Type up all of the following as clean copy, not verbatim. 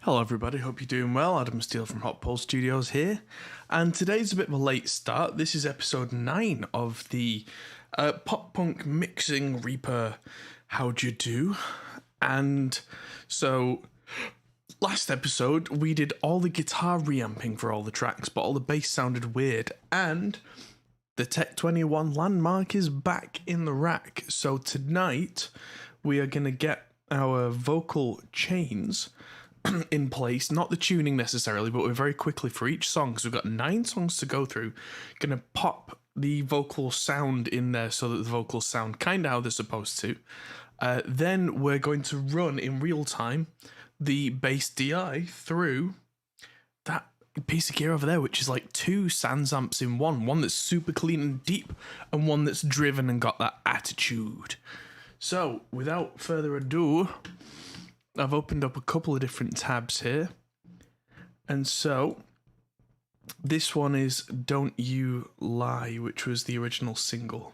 Hello everybody, hope you're doing well. Adam Steele from Hot Pole Studios here, and today's a bit of a late start. This is episode 9 of the pop punk mixing Reaper How'd You Do? And so last episode we did all the guitar reamping for all the tracks, but all the bass sounded weird, and the Tech21 Landmark is back in the rack. So tonight we are going to get our vocal chains in place, not the tuning necessarily, but we're very quickly for each song, because we've got 9 songs to go through, gonna pop the vocal sound in there so that the vocals sound kind of how they're supposed to. Then we're going to run in real time the bass DI through that piece of gear over there, which is like 2 sansamps in one that's super clean and deep, and one that's driven and got that attitude. So without further ado, I've opened up a couple of different tabs here, and so this one is Don't You Lie, which was the original single.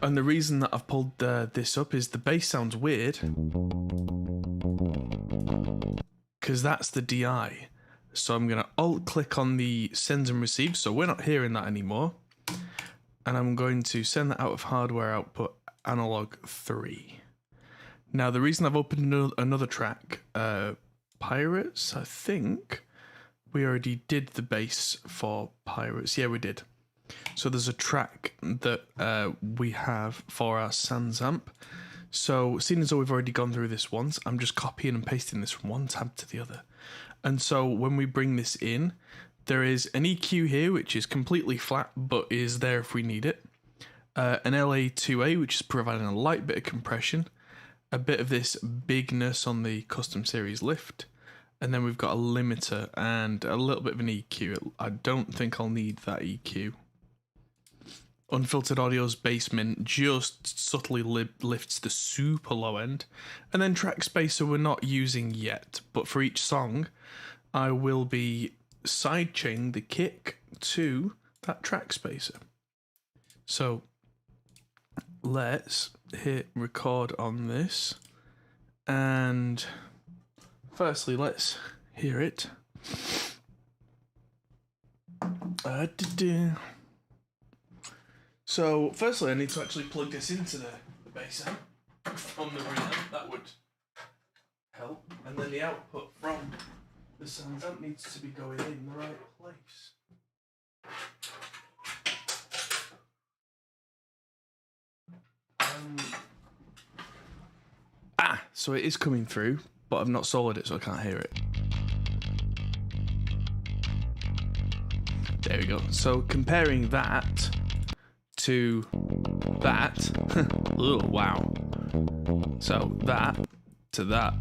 And the reason that I've pulled this up is the bass sounds weird, because that's the DI. So I'm going to alt-click on the send and receive, so we're not hearing that anymore. And I'm going to send that out of hardware output analog 3. Now, the reason I've opened another track, Pirates, I think we already did the bass for Pirates. Yeah, we did. So there's a track that we have for our sansamp. So seeing as though we've already gone through this once, I'm just copying and pasting this from one tab to the other. And so when we bring this in, there is an EQ here, which is completely flat, but is there if we need it. An LA2A, which is providing a light bit of compression. A bit of this bigness on the custom series lift. And then we've got a limiter and a little bit of an EQ. I don't think I'll need that EQ. Unfiltered Audio's basement just subtly lifts the super low end. And then track spacer we're not using yet, but for each song, I will be sidechain the kick to that track spacer. So let's hit record on this, and firstly let's hear it. So firstly I need to actually plug this into the bass amp from the reamp. That would help, and then the output from the sansamp needs to be going in the right place. So it is coming through, but I've not soldered it, so I can't hear it. There we go. So comparing that to that, oh wow. So that to that.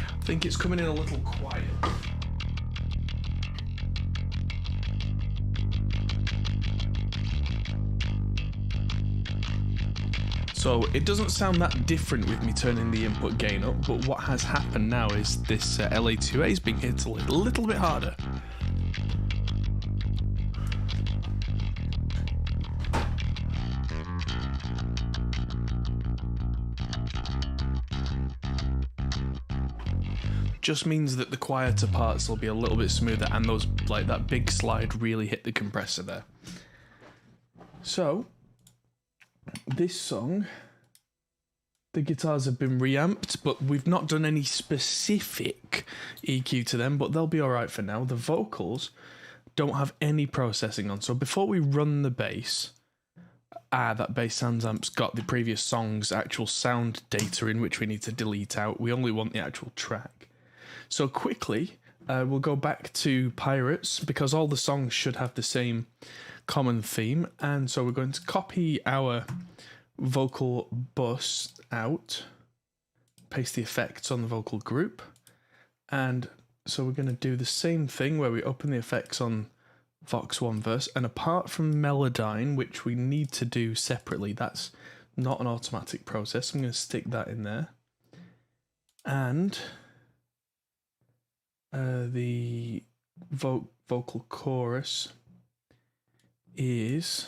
I think it's coming in a little quiet. So it doesn't sound that different with me turning the input gain up, but what has happened now is this LA2A is being hit a little bit harder. Just means that the quieter parts will be a little bit smoother, and those, like that big slide, really hit the compressor there. So this song, the guitars have been reamped, but we've not done any specific EQ to them, but they'll be all right for now. The vocals don't have any processing on, so before we run the bass, that bass sansamp's got the previous song's actual sound data in, which we need to delete out. We only want the actual track. So quickly, we'll go back to Pirates, because all the songs should have the same common theme, and so we're going to copy our vocal bus out, paste the effects on the vocal group, and so we're going to do the same thing where we open the effects on Vox 1 verse, and apart from Melodyne, which we need to do separately, that's not an automatic process, I'm going to stick that in there, and the vocal chorus is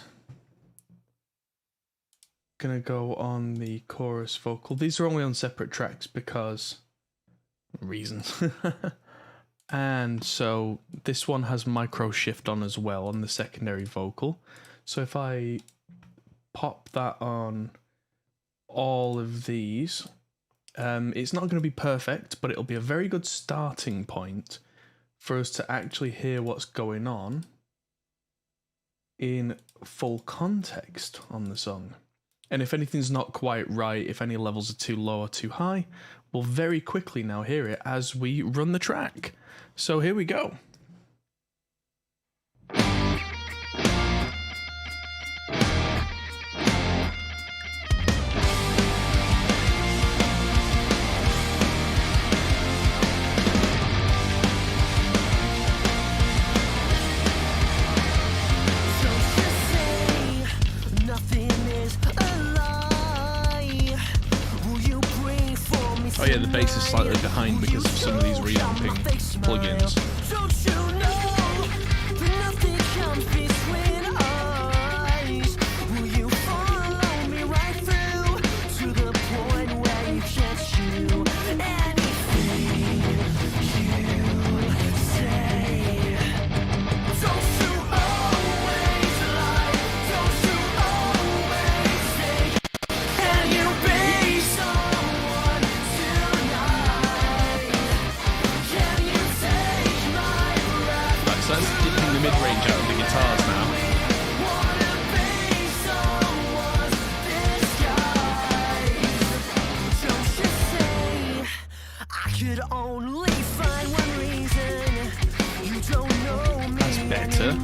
gonna go on the chorus vocal. These are only on separate tracks because reasons. And so this one has micro shift on as well on the secondary vocal. So if I pop that on all of these, it's not going to be perfect, but it'll be a very good starting point for us to actually hear what's going on in full context on the song. And if anything's not quite right, if any levels are too low or too high, we'll very quickly now hear it as we run the track. So here we go. Oh yeah, the bass is slightly behind because of some of these reamping plugins. Mid-range out of the guitars now. That's better.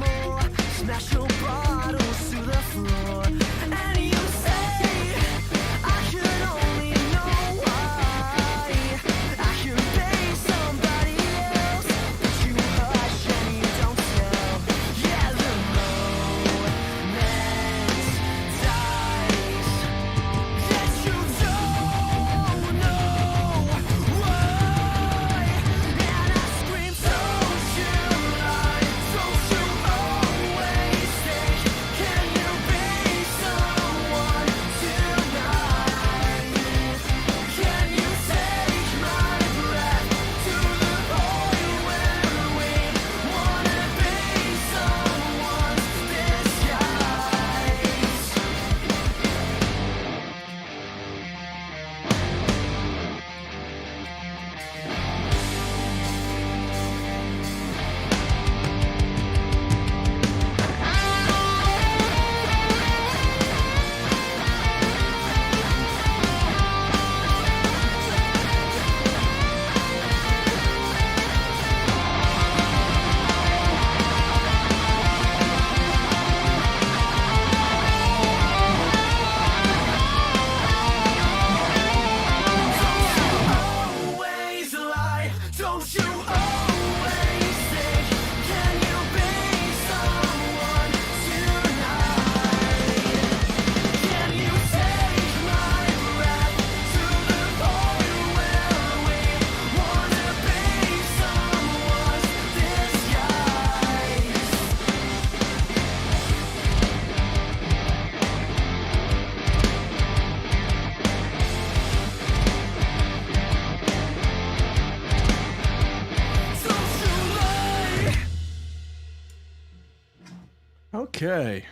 Okay.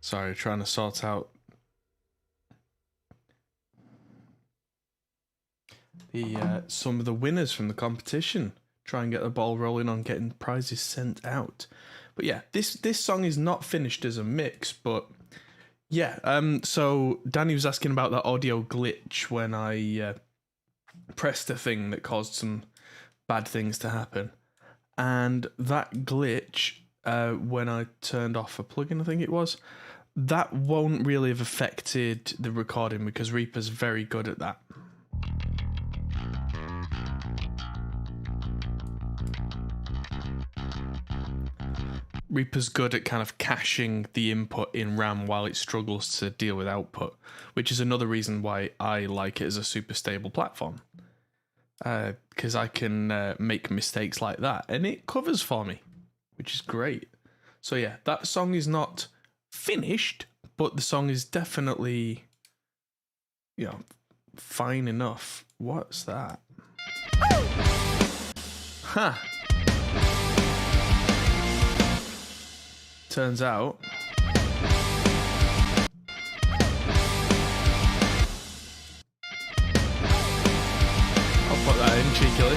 Sorry, trying to sort out the some of the winners from the competition. Try and get the ball rolling on getting prizes sent out. But yeah, this song is not finished as a mix, but yeah. So Danny was asking about that audio glitch when I pressed a thing that caused some bad things to happen, and that glitch. When I turned off a plugin, I think it was, that won't really have affected the recording because Reaper's very good at that. Reaper's good at kind of caching the input in RAM while it struggles to deal with output, which is another reason why I like it as a super stable platform. because I can make mistakes like that, and it covers for me, which is great. So yeah, that song is not finished, but the song is definitely, you know, fine enough. What's that? Huh. Turns out I'll put that in cheekily.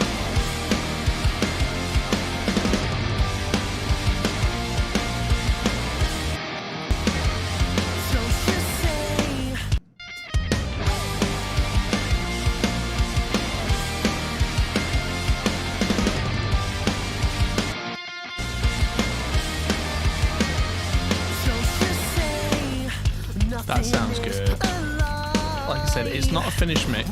That sounds good. Like I said, it's not a finished mix.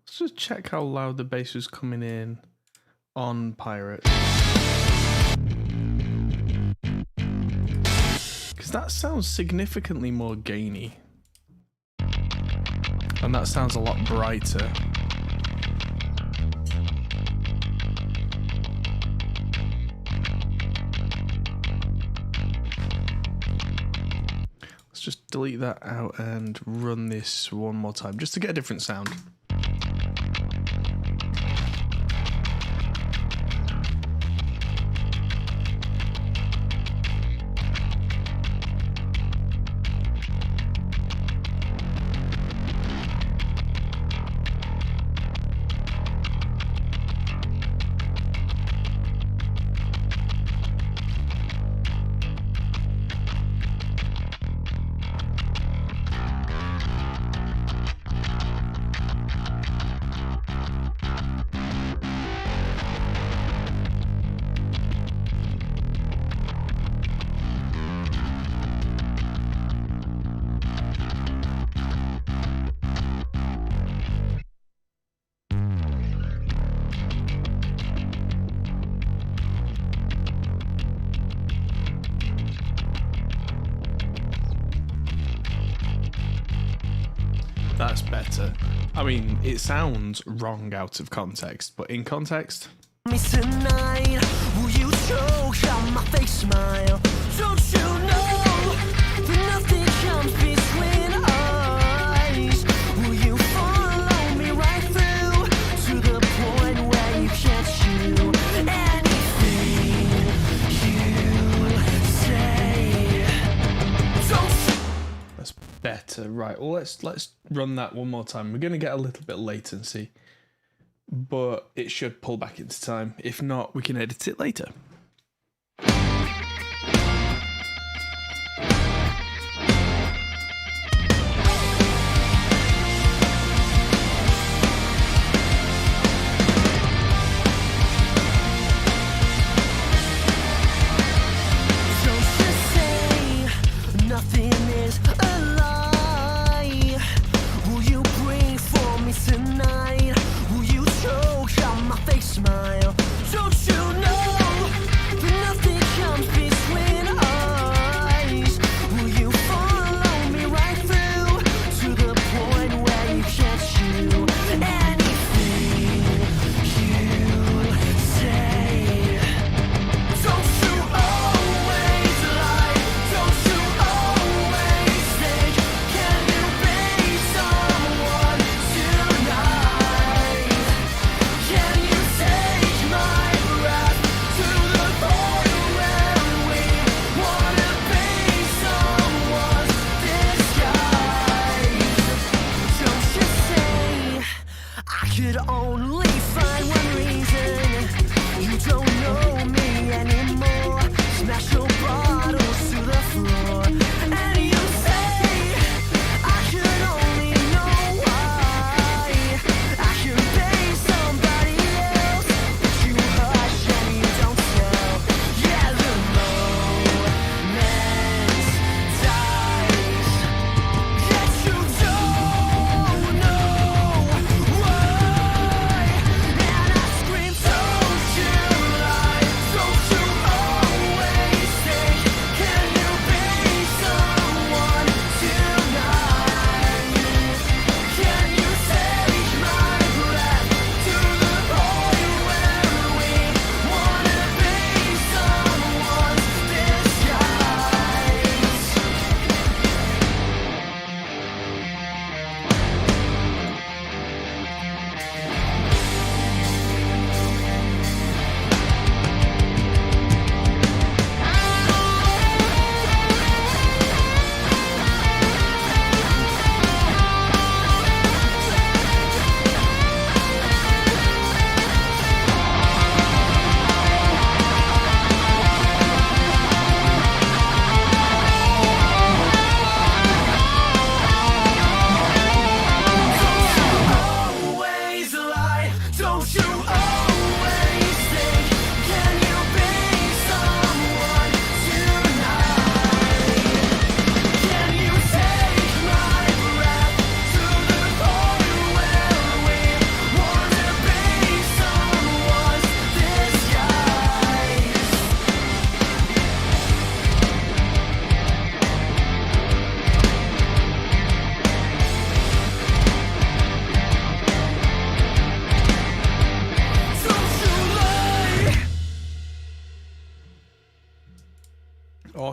Let's just check how loud the bass was coming in on Pirates, because that sounds significantly more gainy, and that sounds a lot brighter. Let's just delete that out and run this one more time just to get a different sound. That's better. I mean, it sounds wrong out of context, but in context. Tonight, will you choke on my fake smile? Don't you know that nothing comes between us? Will you follow me right through to the point where you can't chew anything you say? That's better. Right, well, let's run that one more time. We're going to get a little bit latency, but it should pull back into time. If not, we can edit it later. Nothing is a lie. Will you bring for me tonight? Will you choke on my fake smile? Don't you know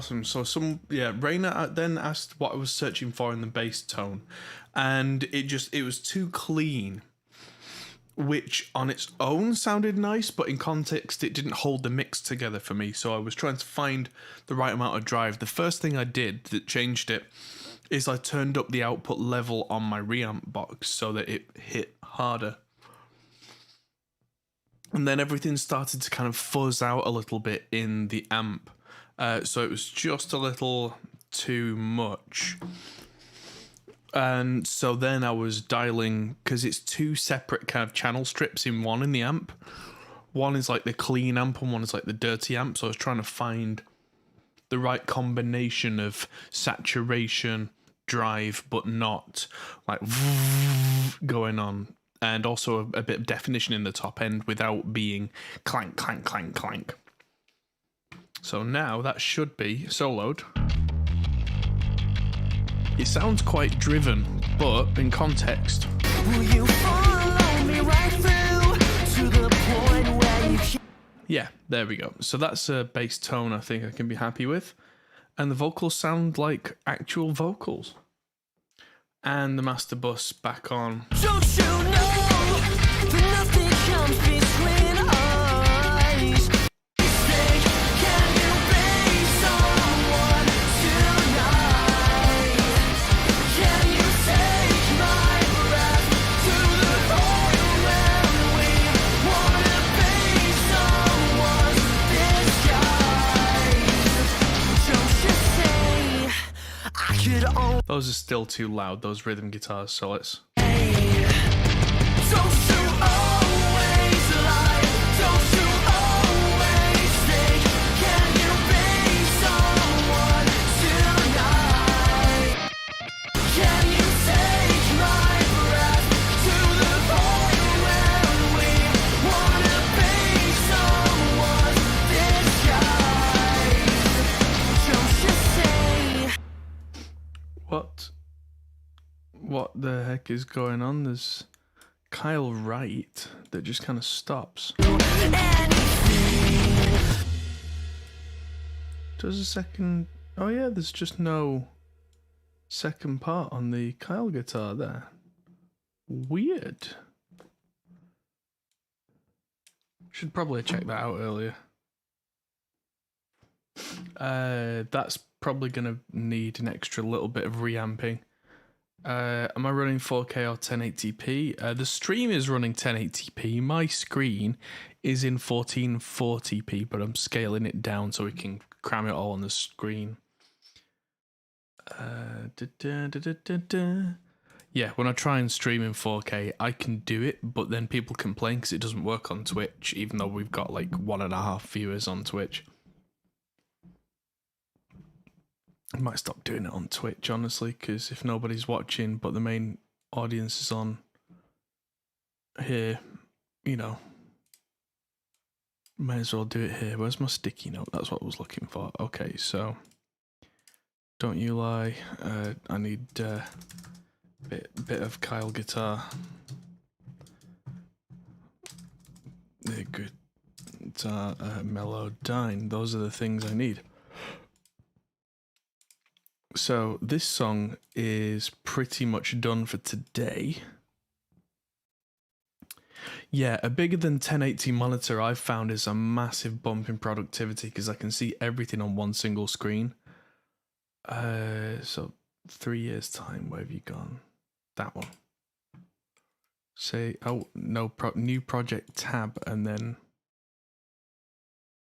awesome. So Raina then asked what I was searching for in the bass tone, and it was too clean, which on its own sounded nice, but in context it didn't hold the mix together for me. So I was trying to find the right amount of drive. The first thing I did that changed it is I turned up the output level on my reamp box so that it hit harder. And then everything started to kind of fuzz out a little bit in the amp. So it was just a little too much. And so then I was dialing, because it's two separate kind of channel strips in one in the amp. One is like the clean amp and one is like the dirty amp. So I was trying to find the right combination of saturation, drive, but not like going on. And also a bit of definition in the top end without being clank, clank, clank, clank. So now that should be soloed. It sounds quite driven, but in context. Will you follow me right through to the point where you can... Yeah, there we go. So that's a bass tone I think I can be happy with. And the vocals sound like actual vocals. And the master bus back on. Don't you know that nothing comes between us? Say, can you be someone tonight? Can you take my breath to the point where we wanna be someone disguised? Don't you say I could only... Those are still too loud, those rhythm guitars, so let's... Don't you always lie? Don't you always think? Can you be someone tonight? Can you take my breath to the point where we wanna be someone disguised? Don't you say... What the heck is going on? There's Kyle Wright that just kind of stops. Does a second... Oh yeah, there's just no second part on the Kyle guitar there. Weird. Should probably check that out earlier. That's probably going to need an extra little bit of reamping. Am I running 4K or 1080p? The stream is running 1080p. My screen is in 1440p, but I'm scaling it down so we can cram it all on the screen. Yeah, when I try and stream in 4K, I can do it, but then people complain because it doesn't work on Twitch, even though we've got like 1.5 viewers on Twitch. I might stop doing it on Twitch, honestly, because if nobody's watching but the main audience is on here, you know, might as well do it here. Where's my sticky note? That's what I was looking for. Okay, so Don't You Lie. I need a bit of Kyle guitar. The good guitar, Melodyne. Those are the things I need. So this song is pretty much done for today. Yeah, a bigger than 1080 monitor I've found is a massive bump in productivity because I can see everything on one single screen. So 3 years time, where have you gone? That one. Say, oh no, new project tab, and then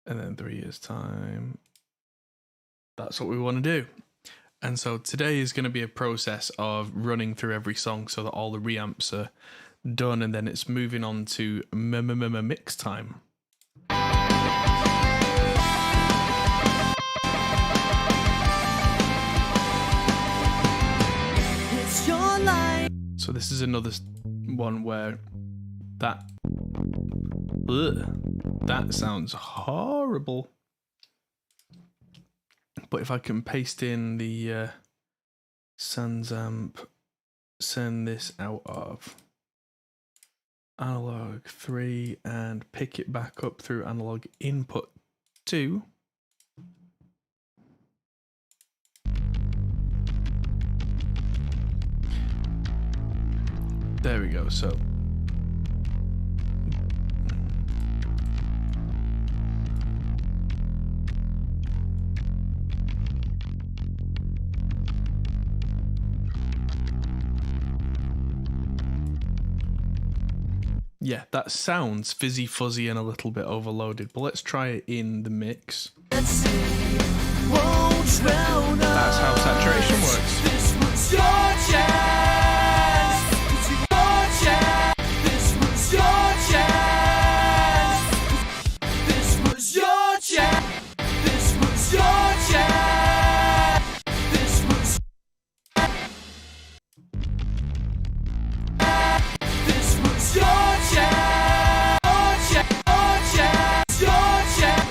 3 years time. That's what we want to do. And so today is going to be a process of running through every song so that all the reamps are done, and then it's moving on to mix time. It's your life. So this is another one where that sounds horrible. But if I can paste in the sansamp, send this out of analog 3 and pick it back up through analog input 2. There we go. So yeah, that sounds fizzy fuzzy and a little bit overloaded, but let's try it in the mix. That's how saturation works. This was your chance. Your chance. This was your chance. This was your chance. This was your chance. This was. This was your chance. Your chance. Your chance.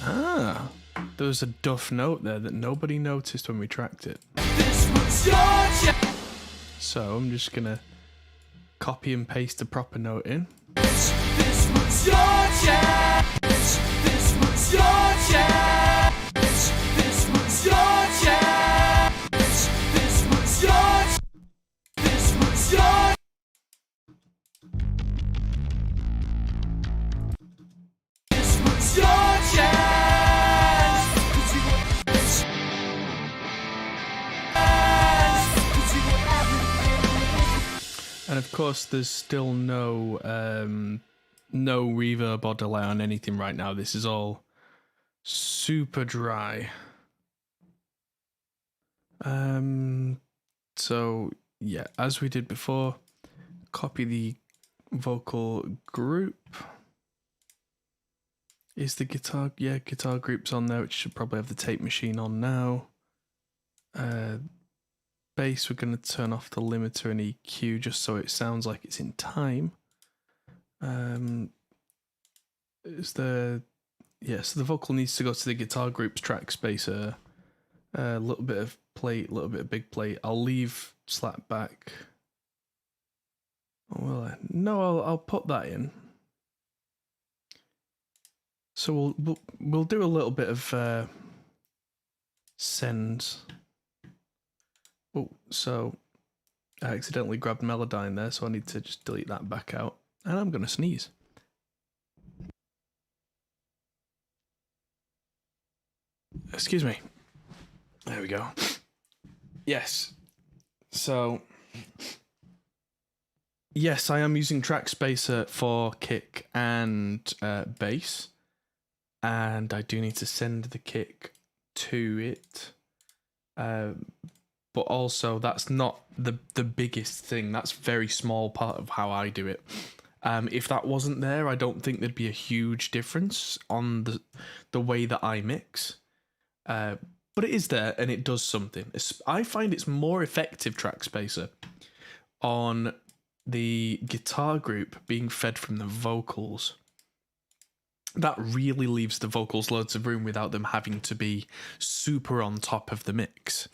Ah, there was a duff note there that nobody noticed when we tracked it. This was your chance. So I'm just gonna copy and paste the proper note in. This was your chance. This was your chance. This was your chance. This was your. This was your. This was your chance. 'Cause you were. 'Cause you were everything. And of course, there's still no reverb or delay on anything right now. This is all super dry. So yeah, as we did before, copy the vocal group. Is the guitar? Yeah, guitar group's on there, which should probably have the tape machine on now. Bass, we're going to turn off the limiter and EQ just so it sounds like it's in time. Is the so the vocal needs to go to the guitar group's track spacer. A little bit of plate, a little bit of big plate. I'll leave slap back. Well, no, I'll put that in. So we'll do a little bit of sends. Oh, so I accidentally grabbed Melodyne there, so I need to just delete that back out. And I'm gonna sneeze. Excuse me. There we go. Yes. So yes, I am using track spacer for kick and bass. And I do need to send the kick to it. But also, that's not the biggest thing. That's a very small part of how I do it. If that wasn't there, I don't think there'd be a huge difference on the way that I mix. But it is there, and it does something. I find it's more effective track spacer on the guitar group being fed from the vocals. That really leaves the vocals loads of room without them having to be super on top of the mix,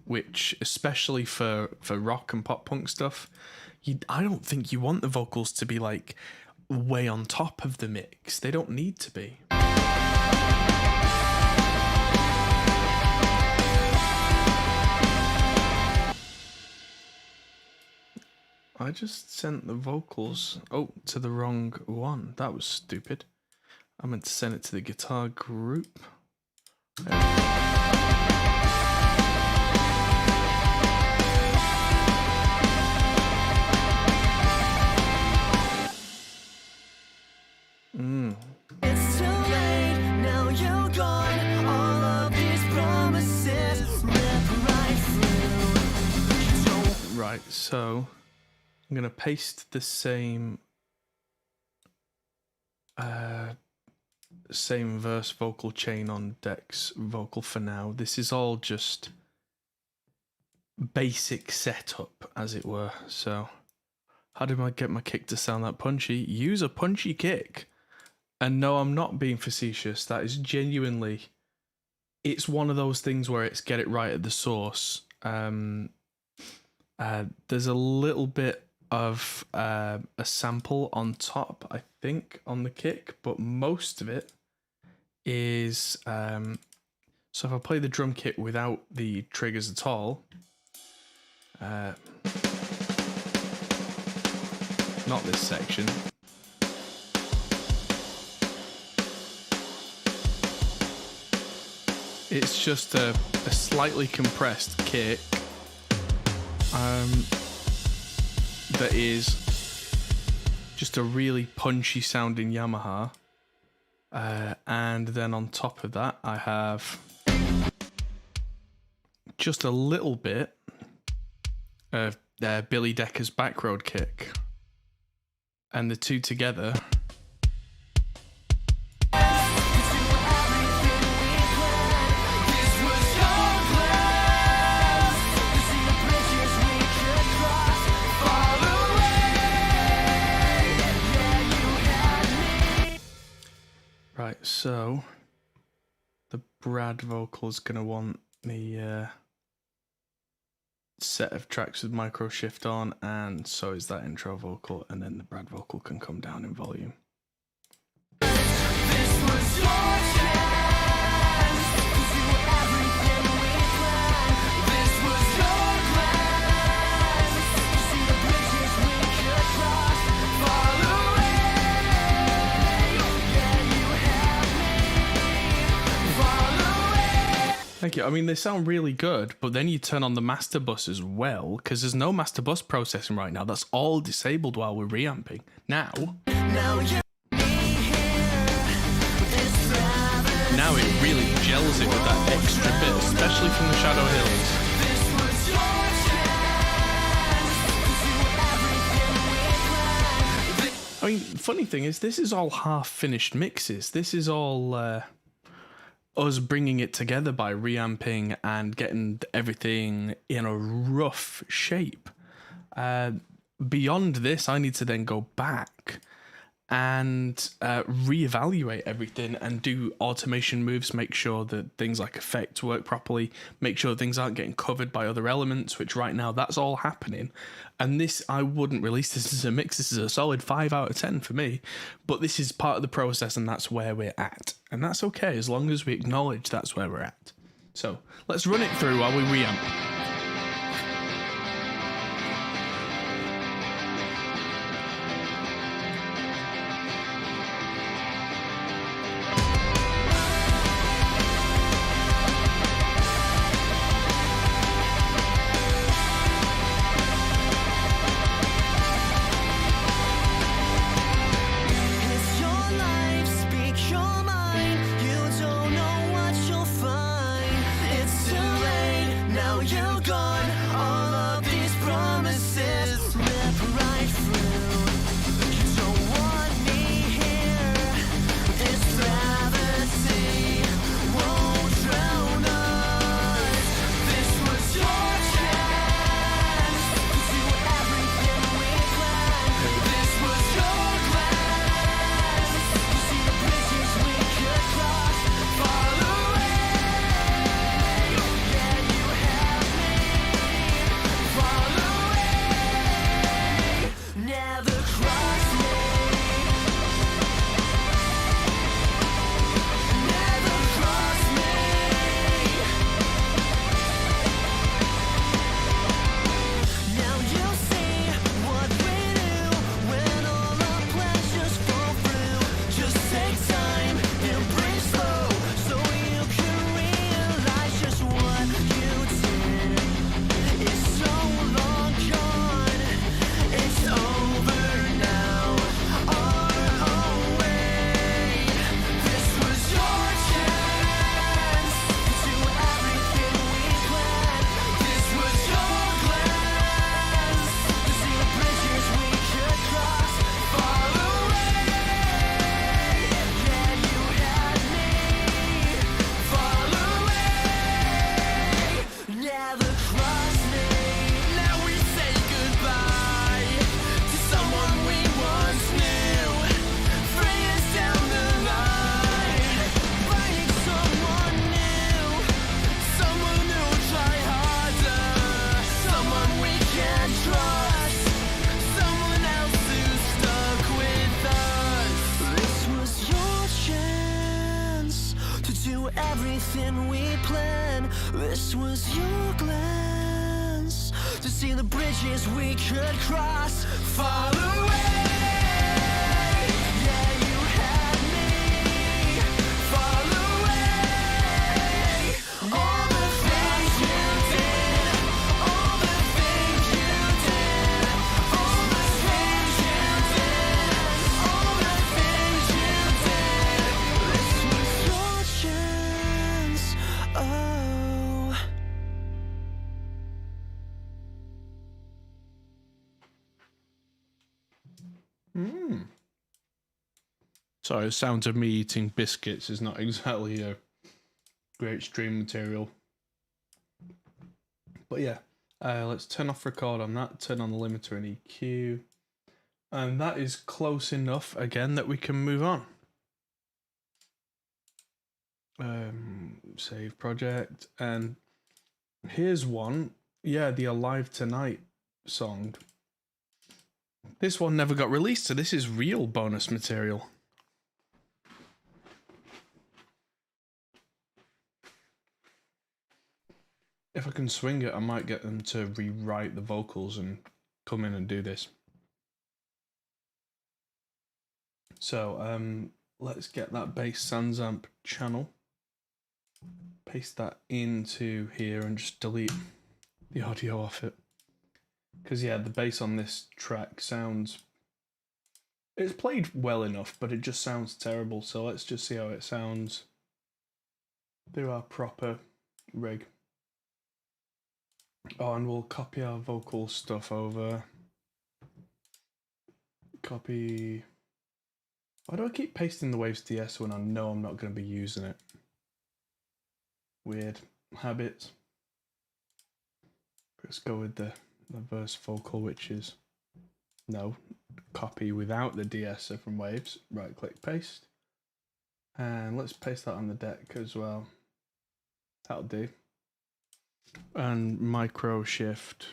which, especially for rock and pop punk stuff, I don't think you want the vocals to be like way on top of the mix. They don't need to be. I just sent the vocals to the wrong one. That was stupid. I meant to send it to the guitar group. It's too late, now you're gone. All of these promises rip right through. Right, so I'm gonna paste the same verse vocal chain on Deck's vocal for now. This is all just basic setup, as it were. So how do I get my kick to sound that punchy? Use a punchy kick. And no, I'm not being facetious. That is genuinely, it's one of those things where it's get it right at the source. There's a little bit of a sample on top, I think, on the kick, but most of it is So if I play the drum kit without the triggers at all, not this section. It's just a slightly compressed kick that is just a really punchy sounding Yamaha. And then on top of that, I have just a little bit of Billy Decker's Backroad kick. And the two together right, so the Brad vocal is going to want the set of tracks with micro shift on, and so is that intro vocal, and then the Brad vocal can come down in volume. This was your chance, 'cause you were everything we planned. This was your glance, to see the bridges we could cross far away. Yeah, you have me far away. Thank you. I mean, they sound really good, but then you turn on the master bus as well, because there's no master bus processing right now. That's all disabled while we're reamping. Now it really gels it with that extra bit, especially from the Shadow Hills. I mean, funny thing is, this is all half-finished mixes. This is all us bringing it together by reamping and getting everything in a rough shape. Beyond this, I need to then go back and reevaluate everything and do automation moves, make sure that things like effects work properly, make sure things aren't getting covered by other elements, which right now that's all happening. And this, I wouldn't release this as a mix. This is a solid 5 out of 10 for me, but this is part of the process and that's where we're at. And that's okay, as long as we acknowledge that's where we're at. So let's run it through while we reamp. You This was your glance to see the bridges we could cross far away. Yeah, you had me far away. All the things you did, all the things you did, all the things you did, all the things you did. This was your chance. Oh. Sorry, the sound of me eating biscuits is not exactly a great stream material. But yeah, let's turn off record on that, turn on the limiter and EQ. And that is close enough, again, that we can move on. Save project. And here's one. Yeah, the Alive Tonight song. This one never got released, so this is real bonus material. If I can swing it, I might get them to rewrite the vocals and come in and do this. So, let's get that bass sansamp channel. Paste that into here and just delete the audio off it. Because, yeah, the bass on this track sounds... It's played well enough, but it just sounds terrible. So let's just see how it sounds through our proper rig. Oh, and we'll copy our vocal stuff over. Copy. Why do I keep pasting the Waves DS when I know I'm not going to be using it? Weird habit. Let's go with the verse vocal, which is no. Copy without the de-esser from Waves. Right click paste. And let's paste that on the deck as well. That'll do. And micro shift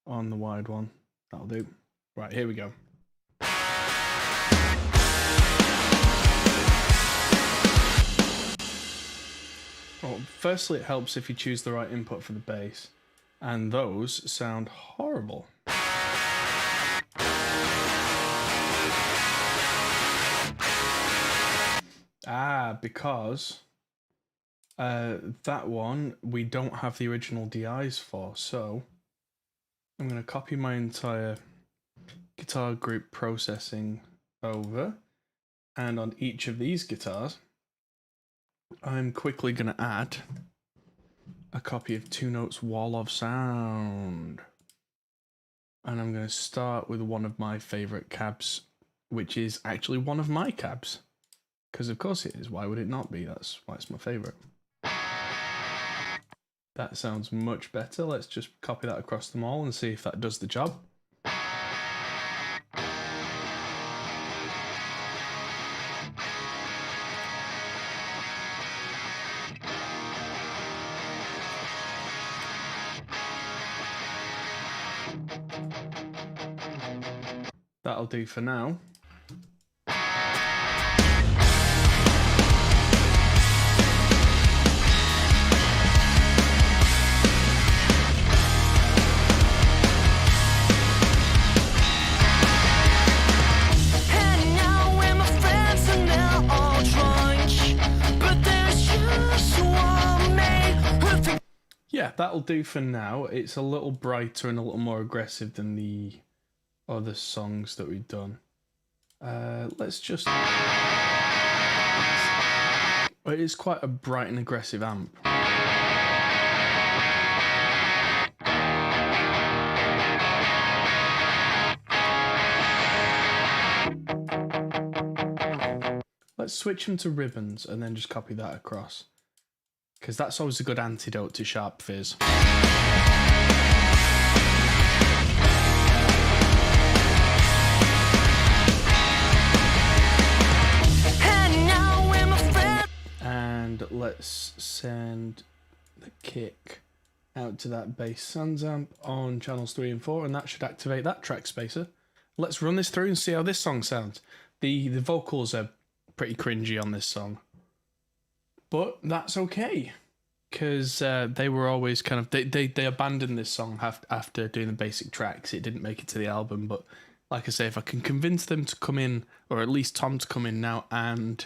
on the wide one. That'll do. Right, here we go. Well, firstly, it helps if you choose the right input for the bass. And those sound horrible. Because that one we don't have the original DIs for, so I'm going to copy my entire guitar group processing over, and on each of these guitars I'm quickly going to add a copy of 2 Notes Wall of Sound, and I'm going to start with one of my favorite cabs, which is actually one of my cabs, because of course it is. Why would it not be? That's why it's my favorite. That sounds much better. Let's just copy that across them all and see if that does the job. That'll do for now. Yeah, that'll do for now. It's a little brighter and a little more aggressive than the other songs that we've done. Let's just... It is quite a bright and aggressive amp. Let's switch them to ribbons and then just copy that across, because that's always a good antidote to sharp fizz. And let's send the kick out to that bass sansamp on channels 3 and 4, and that should activate that track spacer. Let's run this through and see how this song sounds. The vocals are pretty cringy on this song, but that's okay, because they were always kind of they abandoned this song after doing the basic tracks. It didn't make it to the album, but like I say, if I can convince them to come in, or at least Tom to come in now and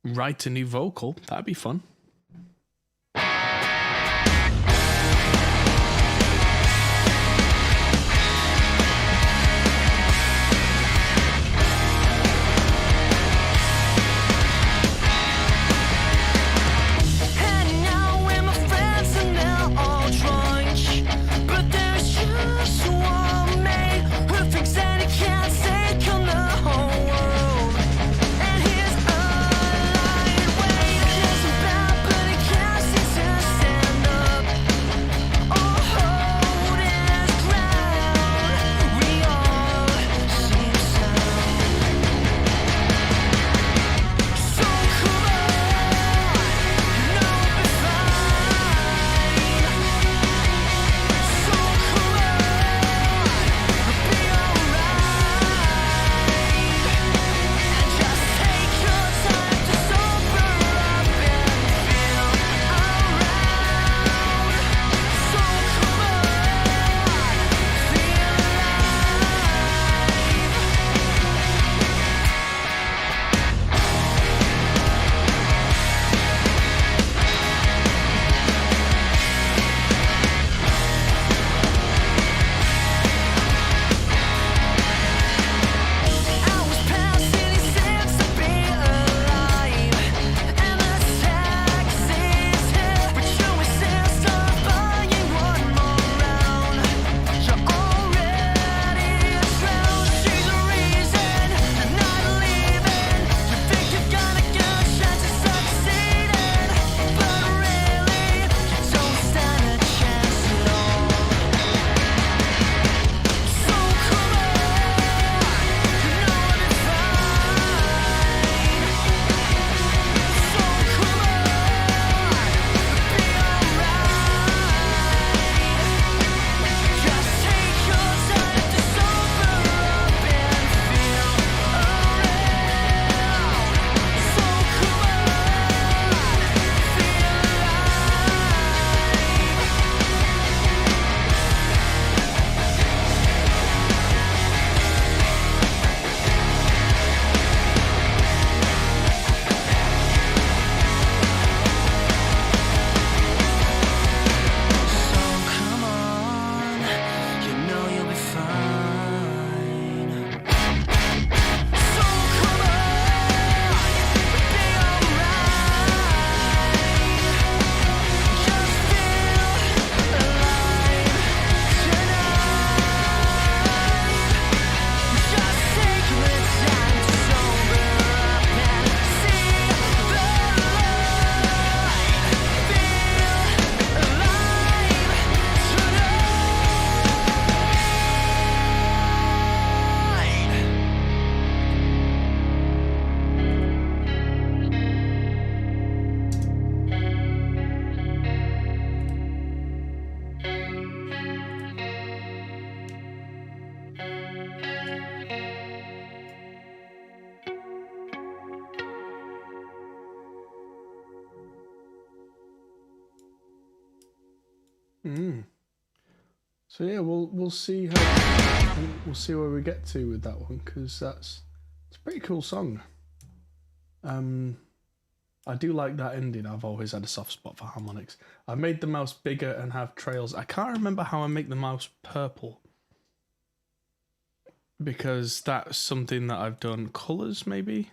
write a new vocal, that'd be fun. So yeah, we'll see where we get to with that one, because it's a pretty cool song. I do like that ending. I've always had a soft spot for harmonics. I've made the mouse bigger and have trails. I can't remember how I make the mouse purple, because that's something that I've done. Colours, maybe?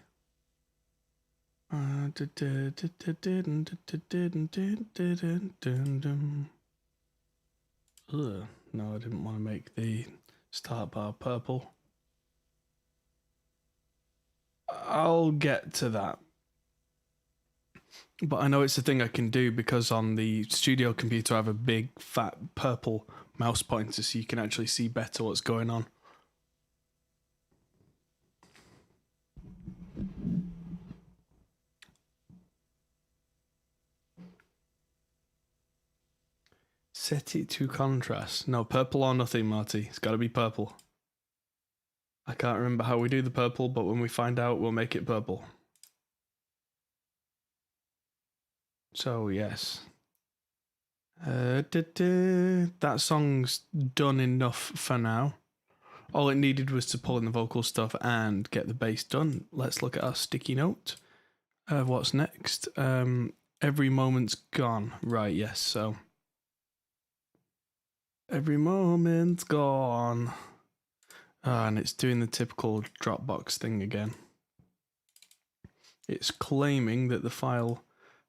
Ugh, no, I didn't want to make the start bar purple. I'll get to that. But I know it's a thing I can do, because on the studio computer I have a big fat purple mouse pointer, so you can actually see better what's going on. Set it to contrast. No, purple or nothing, Marty. It's got to be purple. I can't remember how we do the purple, but when we find out, we'll make it purple. So, yes. That song's done enough for now. All it needed was to pull in the vocal stuff and get the bass done. Let's look at our sticky note. What's next? Every moment's gone. Right, yes, so. Every moment's gone. And it's doing the typical Dropbox thing again. It's claiming that the file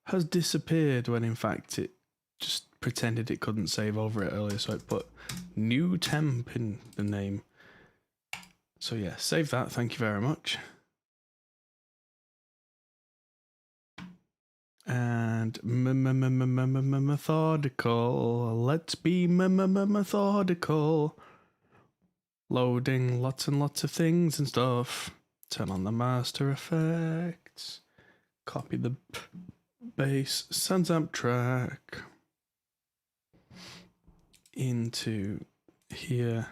has disappeared when in fact it just pretended it couldn't save over it earlier, so it put new temp in the name. So yeah, save that, thank you very much. And methodical, let's be methodical. Loading lots and lots of things and stuff. Turn on the master effects. Copy the bass sansamp track into here.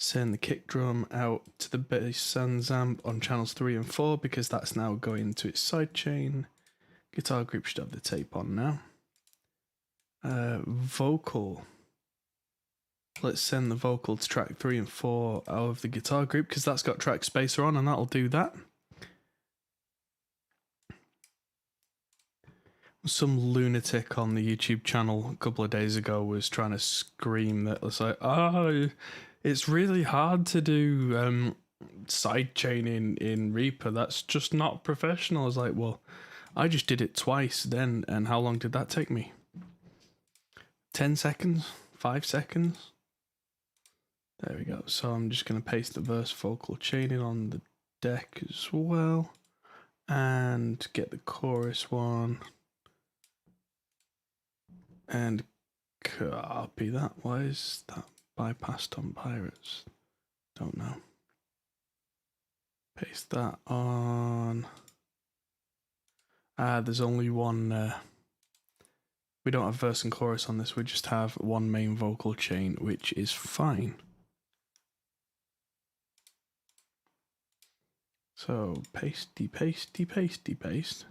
Send the kick drum out to the bass sansamp on channels 3 and 4 because that's now going to its sidechain. Guitar group should have the tape on now. Vocal. Let's send the vocal to track 3 and 4 out of the guitar group because that's got track spacer on and that'll do that. Some lunatic on the YouTube channel a couple of days ago was trying to scream that it's like, it's really hard to do sidechain in Reaper. That's just not professional. I was like, well, I just did it twice then, and how long did that take me? 10 seconds? 5 seconds? There we go. So I'm just going to paste the verse vocal chaining on the deck as well. And get the chorus one. And copy that. Why is that bypassed on Pirates? Don't know. Paste that on. There's only one. We don't have verse and chorus on this. We just have one main vocal chain, which is fine. So pasty, pasty, pasty, paste.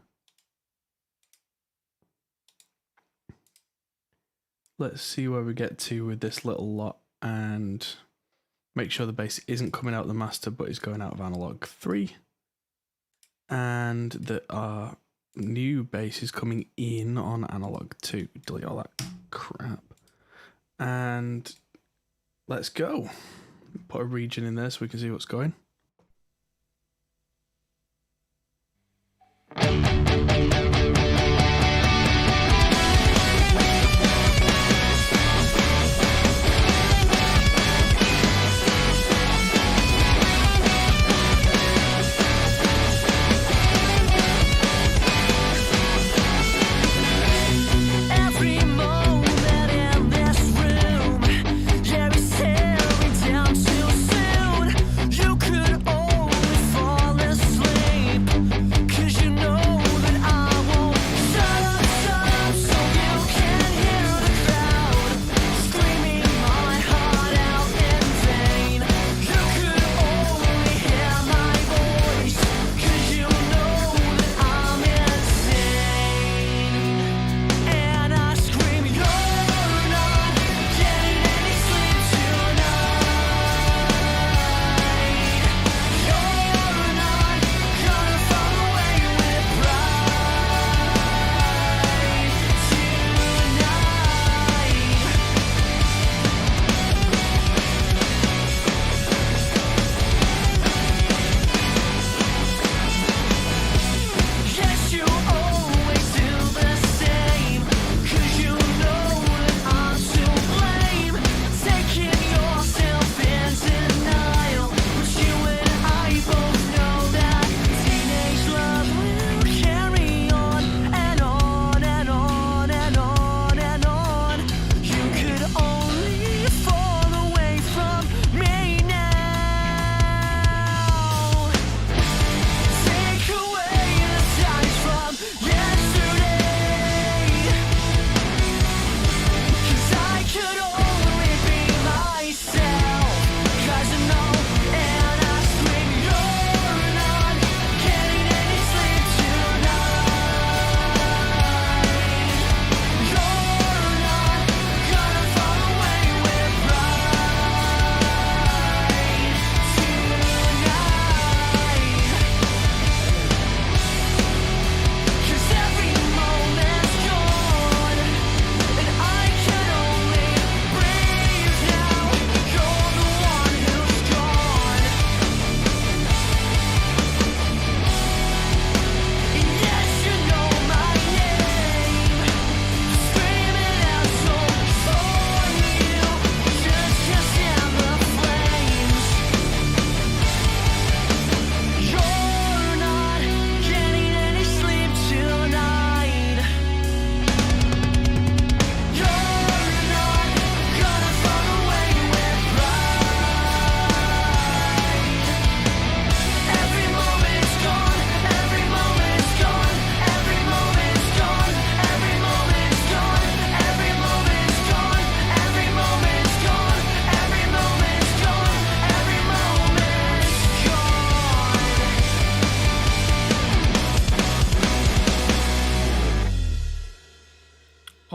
Let's see where we get to with this little lot and make sure the bass isn't coming out of the master but is going out of analog 3. And that our new bass is coming in on analog 2. Delete all that crap. And let's go. Put a region in there so we can see what's going. You could only fall asleep, 'cause you know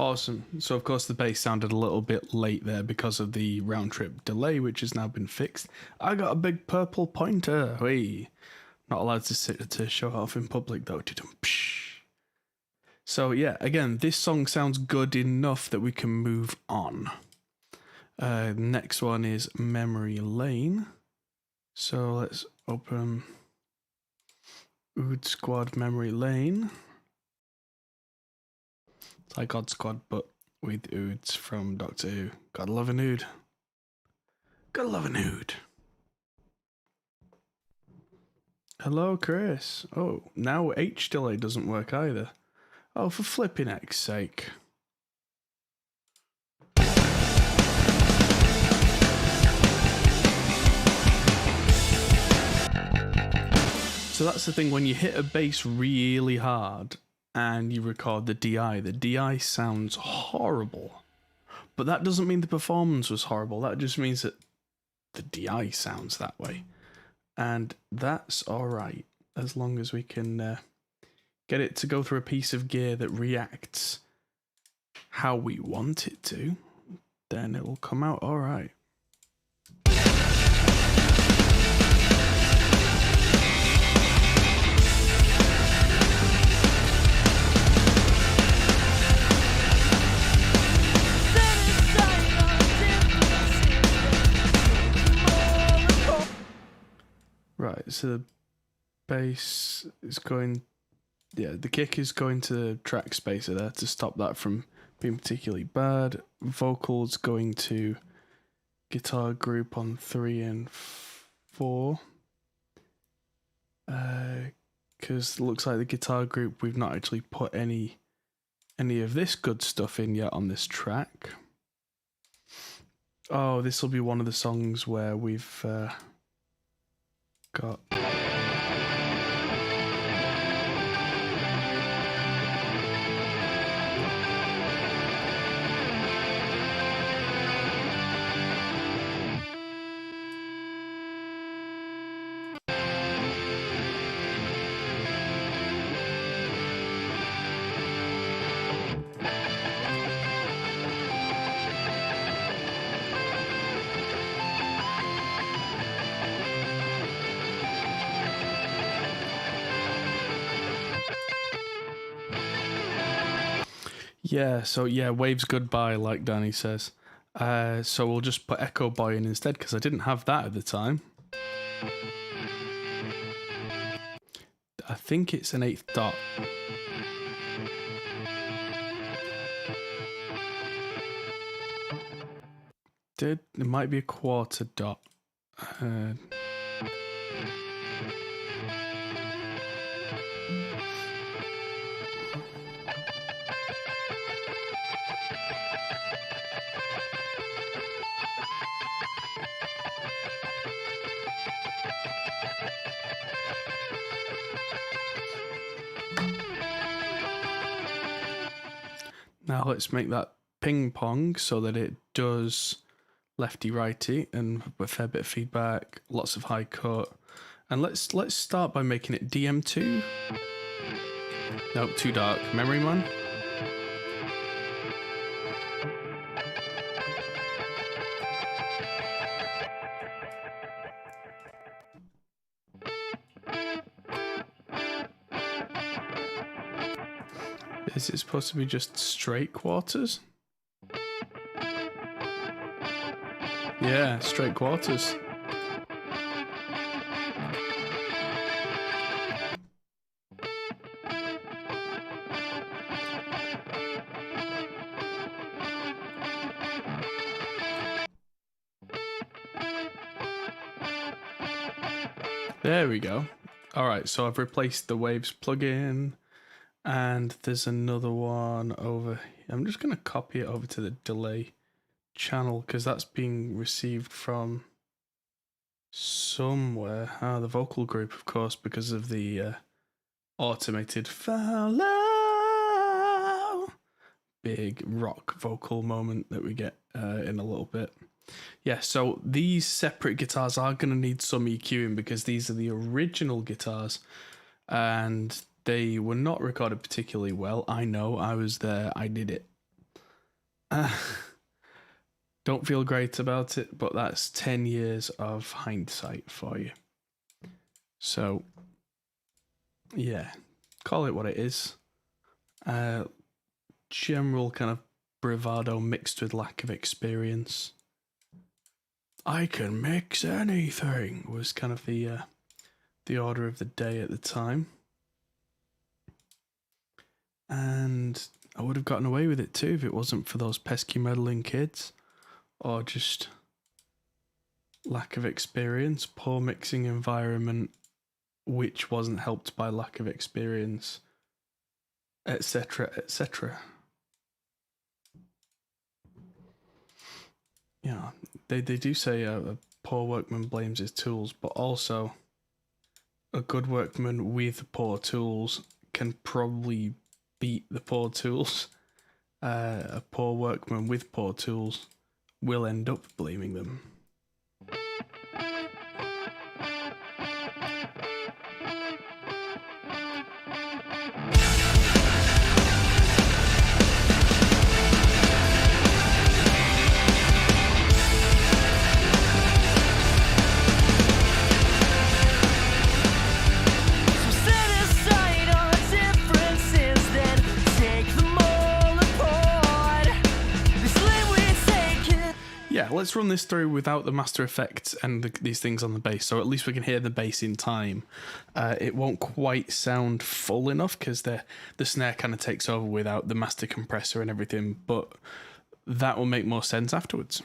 Awesome. So, of course, the bass sounded a little bit late there because of the round trip delay, which has now been fixed. I got a big purple pointer. Hey, not allowed to show it off in public, though. So, yeah, again, this song sounds good enough that we can move on. Next one is Memory Lane. So, let's open Ood Squad Memory Lane. It's like God Squad, but with Oods from Doctor Who. Gotta love an Ood. Gotta love an Ood. Hello, Chris. Oh, now H delay doesn't work either. Oh, for flipping X's sake. So that's the thing, when you hit a bass really hard and you record the DI sounds horrible. But that doesn't mean the performance was horrible, that just means that the DI sounds that way. And that's alright, as long as we can get it to go through a piece of gear that reacts how we want it to, then it'll come out alright. Right, so the bass is going, yeah, the kick is going to the track spacer there to stop that from being particularly bad. Vocals going to guitar group on 3 and 4. Because it looks like the guitar group, we've not actually put any of this good stuff in yet on this track. Oh, this will be one of the songs where we've got... Yeah, so yeah, Waves Goodbye, like Danny says. So we'll just put Echo Boy in instead, because I didn't have that at the time. I think it's an 8th dot. It might be a 1/4 dot. Now let's make that ping pong so that it does lefty righty and a fair bit of feedback, lots of high cut. And let's start by making it DM2. Nope, too dark. Memory Man. Is it supposed to be just straight quarters? Yeah, straight quarters. There we go. Alright, so I've replaced the Waves plugin. And there's another one over. I'm just going to copy it over to the delay channel because that's being received from somewhere. The vocal group, of course, because of the automated follow. Big rock vocal moment that we get in a little bit. Yeah, so these separate guitars are going to need some EQing because these are the original guitars and they were not recorded particularly well. I know, I was there, I did it. Don't feel great about it, but that's 10 years of hindsight for you. So, yeah, call it what it is. General kind of bravado mixed with lack of experience. I can mix anything was kind of the order of the day at the time. And I would have gotten away with it too if it wasn't for those pesky meddling kids. Or just lack of experience, poor mixing environment, which wasn't helped by lack of experience, etc., etc. Yeah, they do say a poor workman blames his tools, but also a good workman with poor tools can probably beat the poor tools. A poor workman with poor tools will end up blaming them. Yeah, let's run this through without the master effects and these things on the bass, so at least we can hear the bass in time. It won't quite sound full enough because the snare kind of takes over without the master compressor and everything, but that will make more sense afterwards.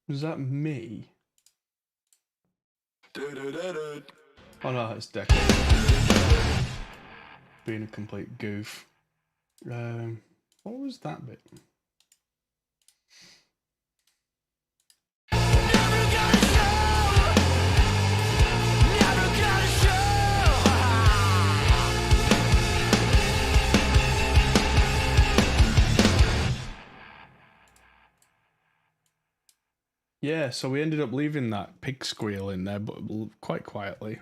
Was that me? Oh no, it's Deco. Being a complete goof. What was that bit? Yeah, so we ended up leaving that pig squeal in there, but quite quietly.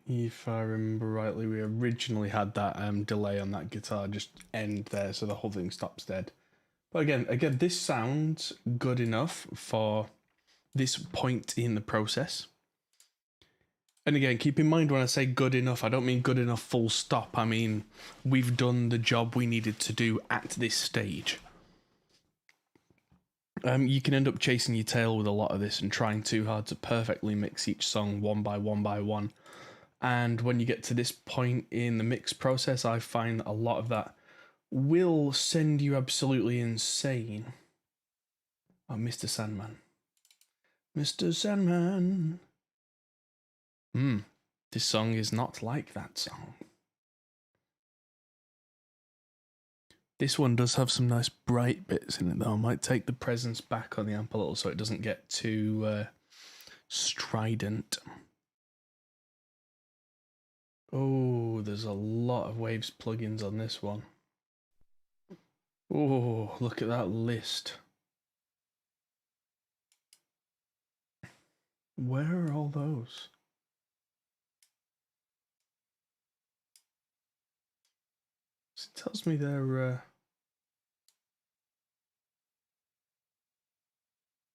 If I remember rightly, we originally had that delay on that guitar just end there, so the whole thing stops dead. But again, this sounds good enough for this point in the process. And again, keep in mind when I say good enough, I don't mean good enough full stop. I mean, we've done the job we needed to do at this stage. You can end up chasing your tail with a lot of this and trying too hard to perfectly mix each song one by one. And when you get to this point in the mix process, I find that a lot of that will send you absolutely insane. Oh, Mr. Sandman. Mr. Sandman. This song is not like that song. This one does have some nice bright bits in it though. I might take the presence back on the amp a little so it doesn't get too strident. Oh, there's a lot of Waves plugins on this one. Oh, look at that list. Where are all those? It tells me they're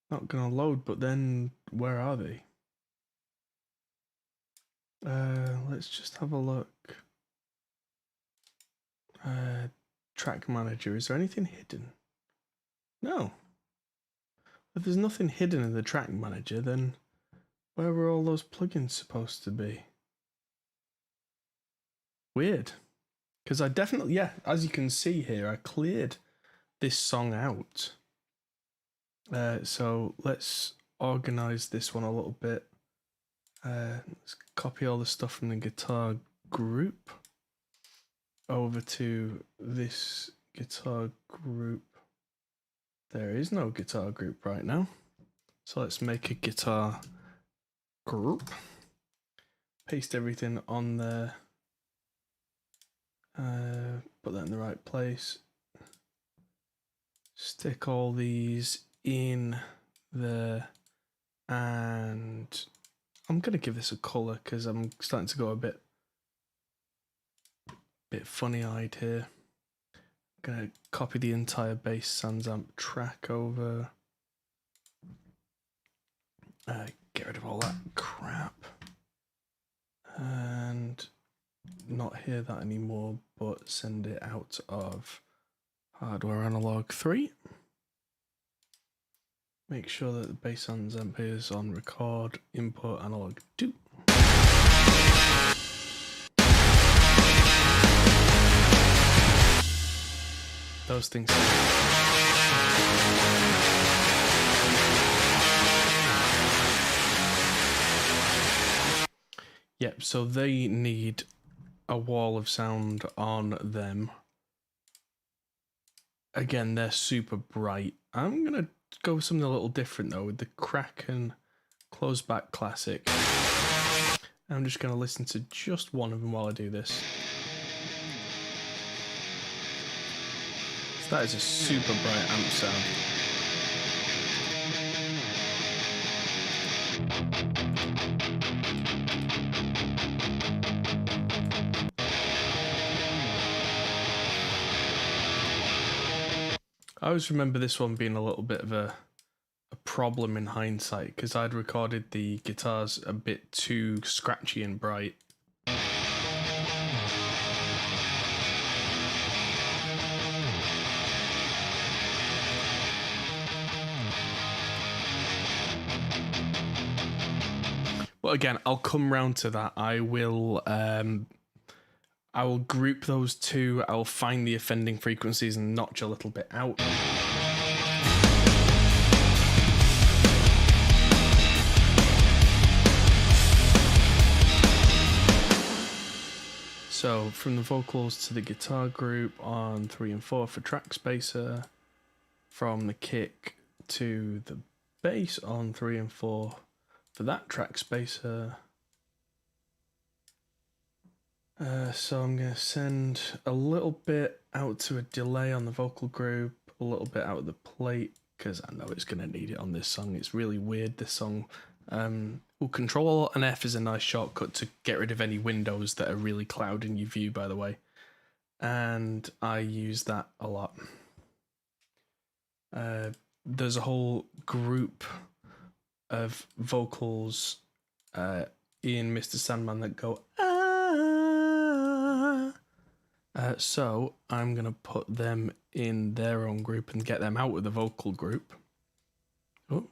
not gonna load, but then where are they? Let's just have a look. Track manager, is there anything hidden? No. If there's nothing hidden in the track manager, then where were all those plugins supposed to be? Weird. Because I definitely, yeah, as you can see here, I cleared this song out. So let's organize this one a little bit. Let's copy all the stuff from the guitar group over to this guitar group. There is no guitar group right now. So let's make a guitar group. Paste everything on there. Put that in the right place. Stick all these in there. And I'm going to give this a colour because I'm starting to go a bit funny-eyed here. I'm going to copy the entire bass sansamp track over. Get rid of all that crap. And not hear that anymore, but send it out of hardware analog 3. Make sure that the bass sansamp is on record input analog 2. Those things. Yep, so they need a wall of sound on them. Again, they're super bright. I'm going to go with something a little different though with the Kraken Close Back Classic. I'm just going to listen to just one of them while I do this. So that is a super bright amp sound. I always remember this one being a little bit of a problem in hindsight because I'd recorded the guitars a bit too scratchy and bright. But again, I'll come round to that. I I will group those two. I'll find the offending frequencies and notch a little bit out. So from the vocals to the guitar group on 3 and 4 for track spacer, from the kick to the bass on 3 and 4 for that track spacer. So I'm going to send a little bit out to a delay on the vocal group, a little bit out of the plate, because I know it's going to need it on this song. It's really weird, this song. Control and F is a nice shortcut to get rid of any windows that are really clouding your view, by the way. And I use that a lot. There's a whole group of vocals in Mr. Sandman that go so I'm going to put them in their own group and get them out of the vocal group. Oh,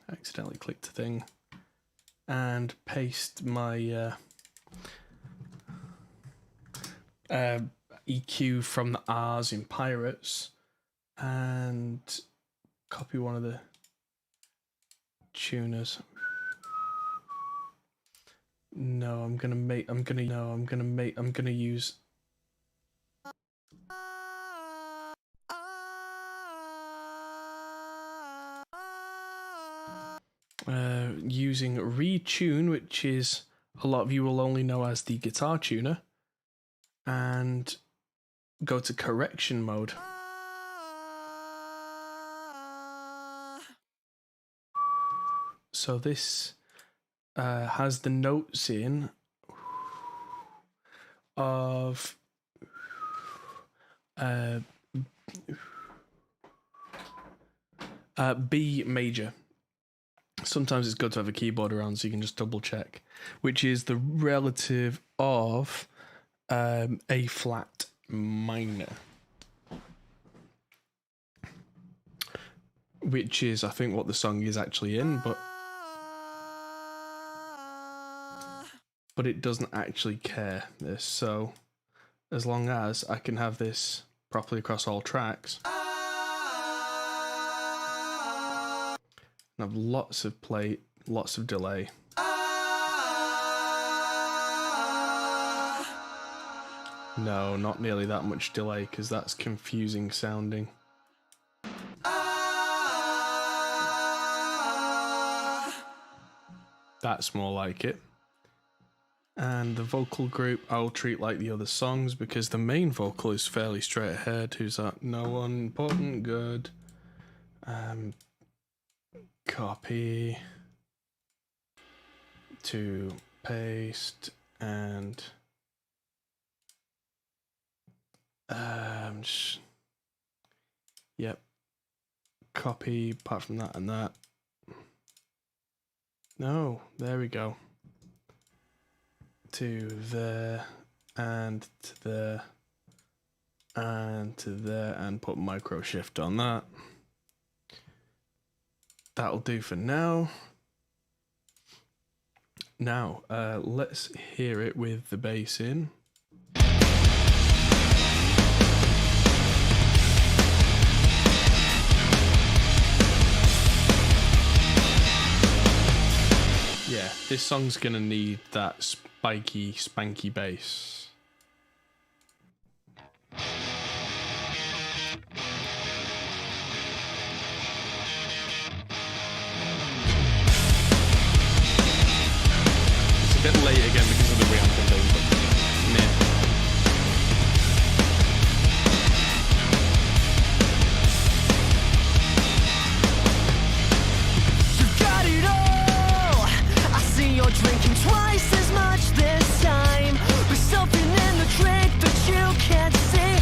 I accidentally clicked a thing. And paste my EQ from the R's in Pirates and copy one of the tuners. No, I'm gonna use using retune, which is a lot of you will only know as the guitar tuner, and go to correction mode. So this has the notes in of B major. Sometimes it's good to have a keyboard around so you can just double check, which is the relative of A flat minor, which is I think what the song is actually in, but it doesn't actually care this. So as long as I can have this properly across all tracks, and have lots of plate, lots of delay. No, not nearly that much delay, because that's confusing sounding. That's more like it. And the vocal group I'll treat like the other songs, because the main vocal is fairly straight ahead. Who's that? No one important, good. Copy to paste and yep, copy apart from that and that. No, there we go. To there and to there and to there, and put micro shift on that. That'll do for now. Now, let's hear it with the bass in. Yeah, this song's gonna need that spiky, spanky bass. Bit late again because of the reamping thing, but meh. You've got it all. I see you're drinking twice as much this time. There's something in the drink that you can't see.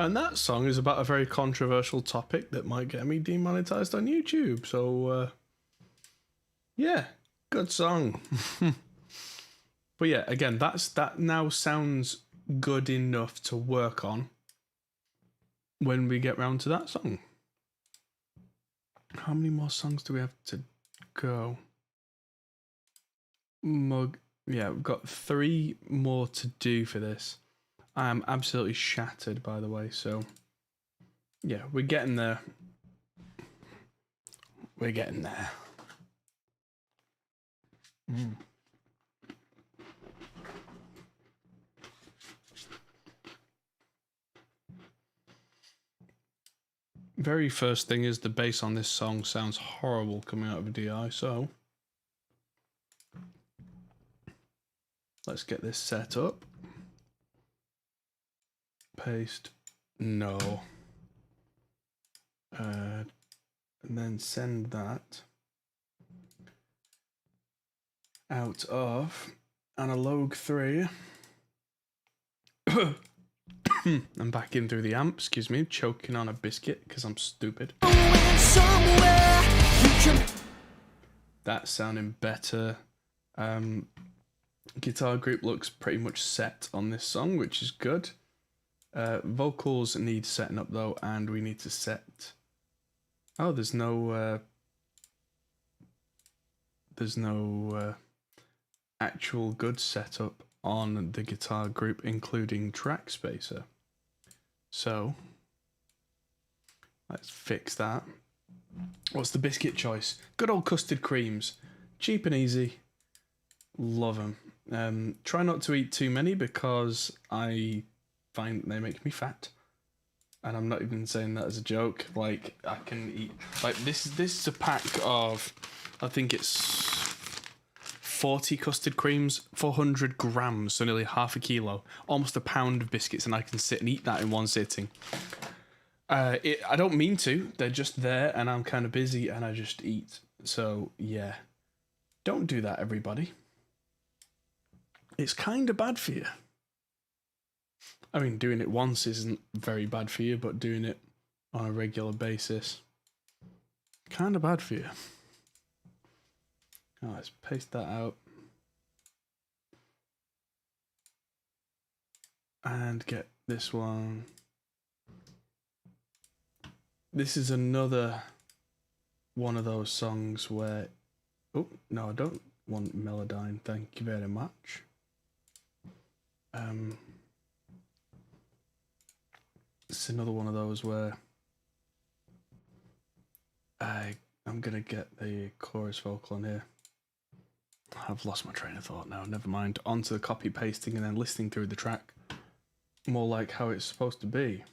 And that song is about a very controversial topic that might get me demonetized on YouTube. So, yeah, good song. But yeah, again, that now sounds good enough to work on when we get round to that song. How many more songs do we have to go? Yeah, we've got 3 more to do for this. I am absolutely shattered, by the way, so yeah, we're getting there. We're getting there. Very first thing is the bass on this song sounds horrible coming out of a DI, so let's get this set up. Paste, no. And then send that out of analog 3. I'm back in through the amp, excuse me, choking on a biscuit because I'm stupid. That's sounding better. Guitar group looks pretty much set on this song, which is good. Vocals need setting up though, and we need to set... Oh, there's no actual good setup on the guitar group, including track spacer. So let's fix that. What's the biscuit choice? Good old custard creams, cheap and easy. Love them. Try not to eat too many because I find they make me fat. And I'm not even saying that as a joke. Like, I can eat... Like, this is a pack of... I think it's 40 custard creams, 400 grams, so nearly half a kilo. Almost a pound of biscuits, and I can sit and eat that in one sitting. I don't mean to. They're just there, and I'm kind of busy, and I just eat. So, yeah. Don't do that, everybody. It's kind of bad for you. I mean, doing it once isn't very bad for you, but doing it on a regular basis, kind of bad for you. Oh, let's paste that out. And get this one. This is another one of those songs where... Oh, no, I don't want Melodyne, thank you very much. It's another one of those where I'm gonna get the chorus vocal in here. I've lost my train of thought now, never mind. Onto the copy pasting and then listening through the track. More like how it's supposed to be.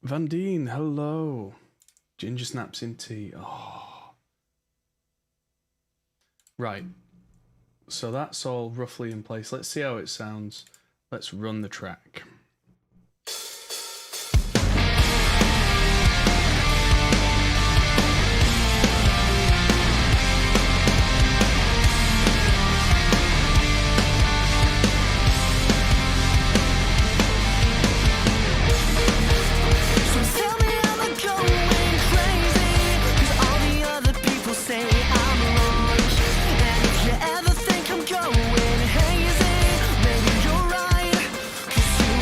Van Deen, hello. Ginger snaps in tea. Oh. Right. So that's all roughly in place. Let's see how it sounds. Let's run the track. Ever think I'm going hazy? Maybe you're right, 'cause you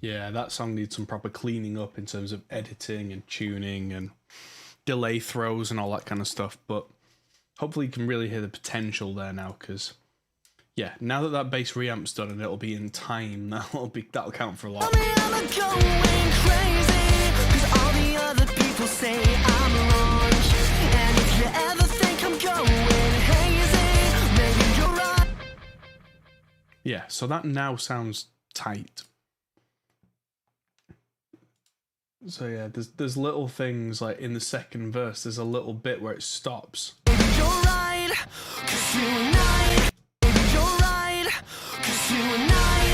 Yeah, that song needs some proper cleaning up in terms of editing and tuning and delay throws and all that kind of stuff. But hopefully you can really hear the potential there now, because yeah, now that that bass reamp's done and it'll be in time, that'll count for a lot. Tell me I'm going crazy, 'cause all the other people say I'm wrong. And if you ever think I'm going hazy, maybe you're right. Yeah, so that now sounds tight. So yeah, there's little things like in the second verse, there's a little bit where it stops. Maybe you're right, 'cause you and I. Maybe you're right, 'cause you and I,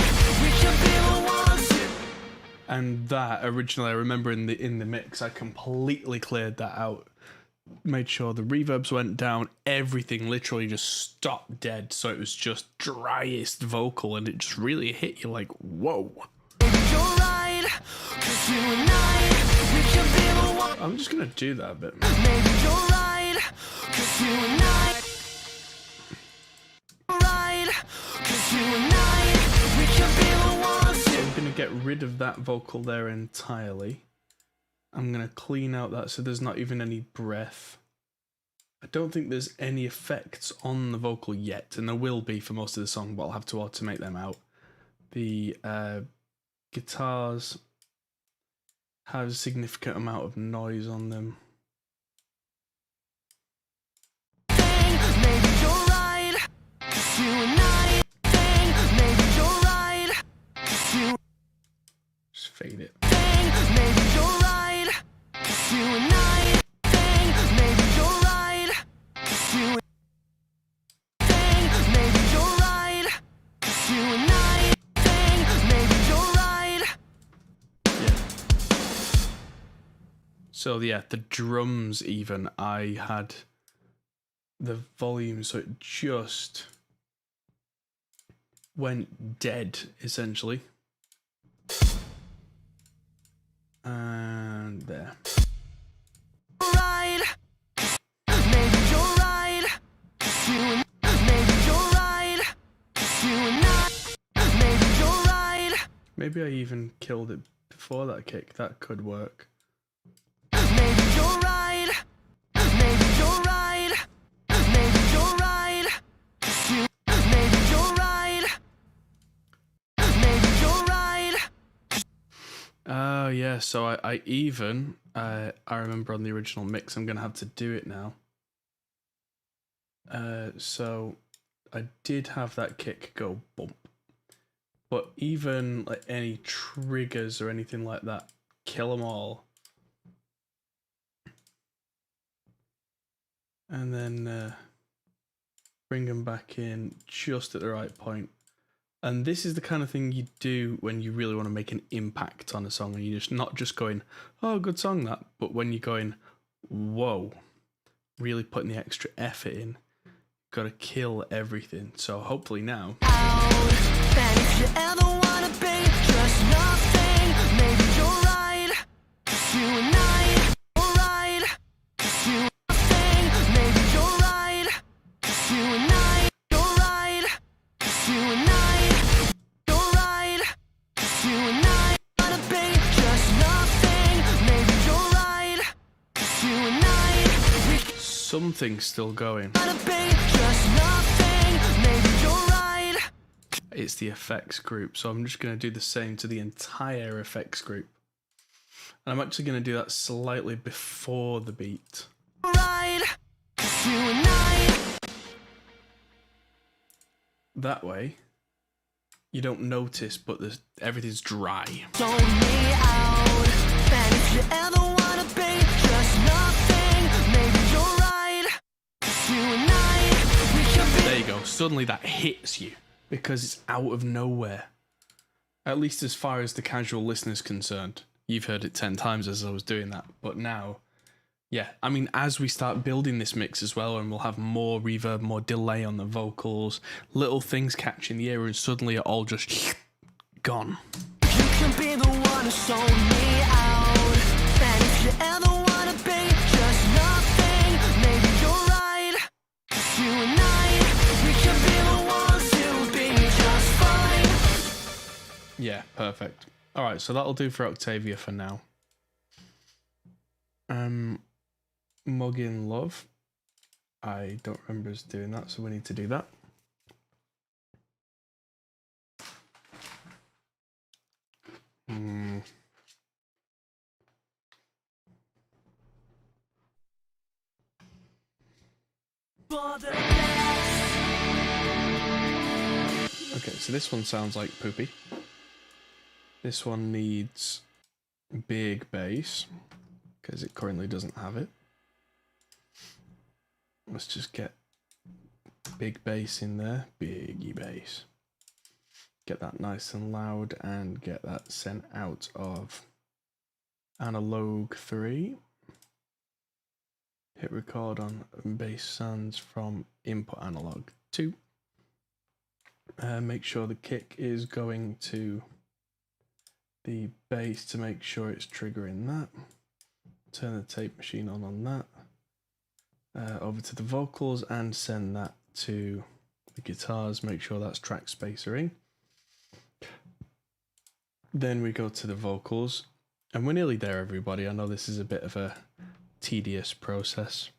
we can be the ones. And that originally, I remember in the mix, I completely cleared that out. Made sure the reverbs went down, everything literally just stopped dead, so it was just driest vocal, and it just really hit you like, whoa. Maybe you're right, 'cause you and I, we can be the ones. I'm just gonna do that a bit. Maybe you're right, 'cause you and I. Right, 'cause you and I, we can be the ones. I'm gonna get rid of that vocal there entirely. I'm gonna clean out that so there's not even any breath. I don't think there's any effects on the vocal yet, and there will be for most of the song, but I'll have to automate them out. The guitars have a significant amount of noise on them. Maybe you're right, 'cause you and I. Maybe you're right, 'cause you. Just fade it. Maybe you're right, 'cause you and I. Maybe you're right, 'cause you. Maybe you're right, 'cause you and I. Maybe you're right. Yeah. So yeah, the drums even, I had the volume so it just went dead essentially. And there. Right. Maybe you're right, 'cause you and. Maybe you're right, 'cause you and I. Maybe you're right. Maybe I even killed it before that kick. That could work. Maybe you're right. Maybe you're right. Maybe you're right. 'Cause you. Maybe you're right. Maybe you're right. Oh yeah, so I even I remember on the original mix, I'm gonna have to do it now. So I did have that kick go bump, but even like any triggers or anything like that, kill them all, and then bring them back in just at the right point. And this is the kind of thing you do when you really want to make an impact on a song, and you're just not just going, oh, good song that, but when you're going, whoa, really putting the extra effort in, got to kill everything. So hopefully now. And if you ever wanna be just nothing, maybe you're right. 'Cause you and I. You're right. 'Cause you. Nothing. Maybe you're right. 'Cause you and I. You're right. 'Cause you and I. You're right. 'Cause you and I. Wanna be just nothing. Maybe you're right. 'Cause you and I. We Something's still going. wanna be just nothing. Maybe you're right. It's the effects group, so I'm just going to do the same to the entire effects group. And I'm actually going to do that slightly before the beat. Right. 'Cause you and I. That way, you don't notice, but everything's dry. Throw me out. And if you ever wanna be just nothing, maybe you're right. 'Cause you and I, we can be. There you go. Suddenly that hits you because it's out of nowhere. At least as far as the casual listener's concerned. You've heard it 10 times as I was doing that. But now, yeah, I mean, as we start building this mix as well, and we'll have more reverb, more delay on the vocals, little things catch in the ear, and suddenly it all just gone. You can be the one who sold me out. And if you ever wanna be just nothing, maybe you're right. 'Cause you and I, we can be the ones who be just fine. Yeah, perfect. All right, so that'll do for Octavia for now. Muggin Love. I don't remember us doing that, so we need to do that. Okay, so this one sounds like Poopy. This one needs big bass because it currently doesn't have it. Let's just get big bass in there, biggie bass. Get that nice and loud and get that sent out of analog 3. Hit record on bass sounds from input analog 2. Make sure the kick is going to the bass to make sure it's triggering that. Turn the tape machine on that. Over to the vocals and send that to the guitars. Make sure that's track spacering. Then we go to the vocals. And we're nearly there, everybody. I know this is a bit of a tedious process,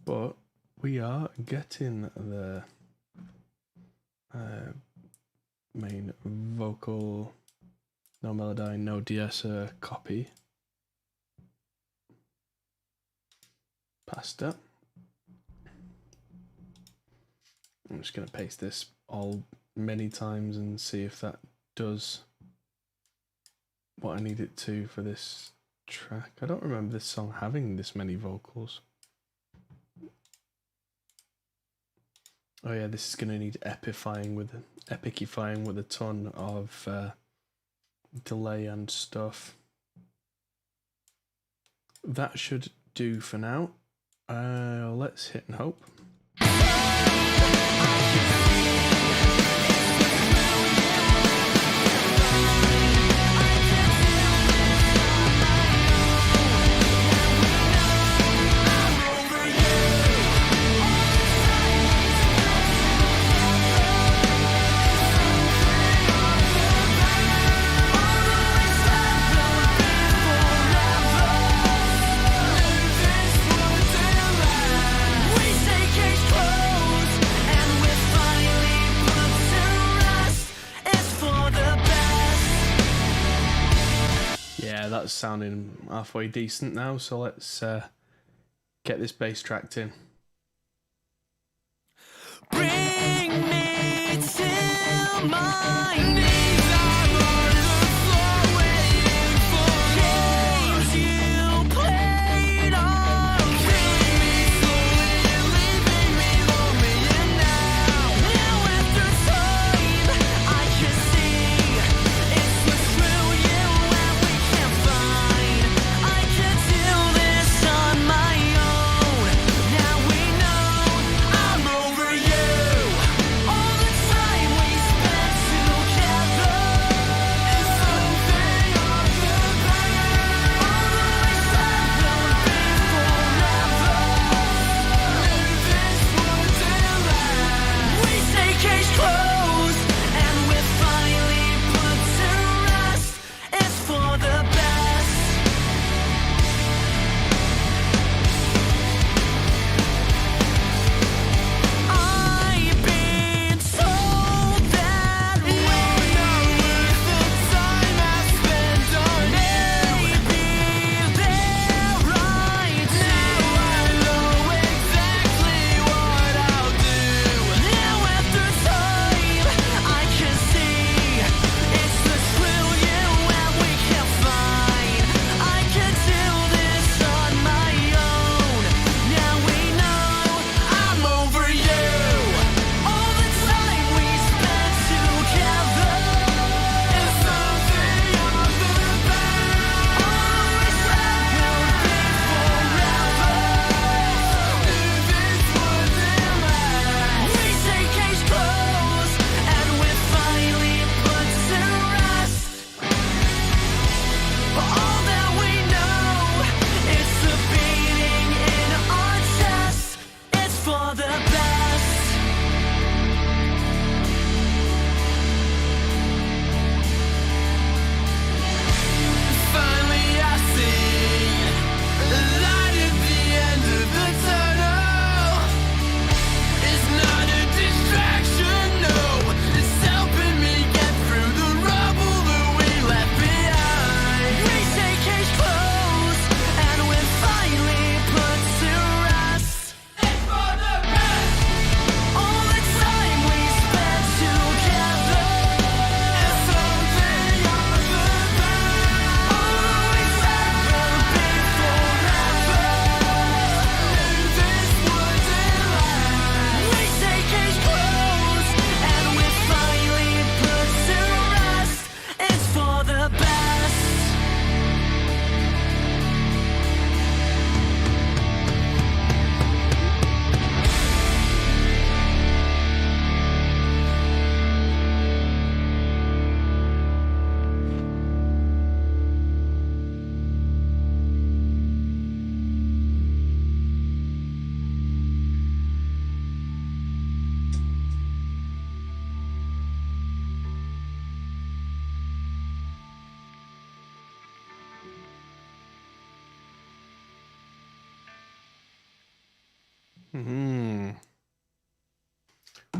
but we are getting the main vocal, no melody, no de-esser copy. Pasta. I'm just going to paste this all many times and see if that does what I need it to for this track. I don't remember this song having this many vocals. Oh yeah, this is going to need epifying with a ton of delay and stuff. That should do for now. Let's hit and hope. That's sounding halfway decent now, so let's get this bass tracked in. Bring me to my knees. I'm on the floor waiting for games you played on. Killing me slowly, leaving me lonely, and now after time, I can see it's what's through you and we can't find. I can do this on my own. Now we know I'm over you. All the time we spent together.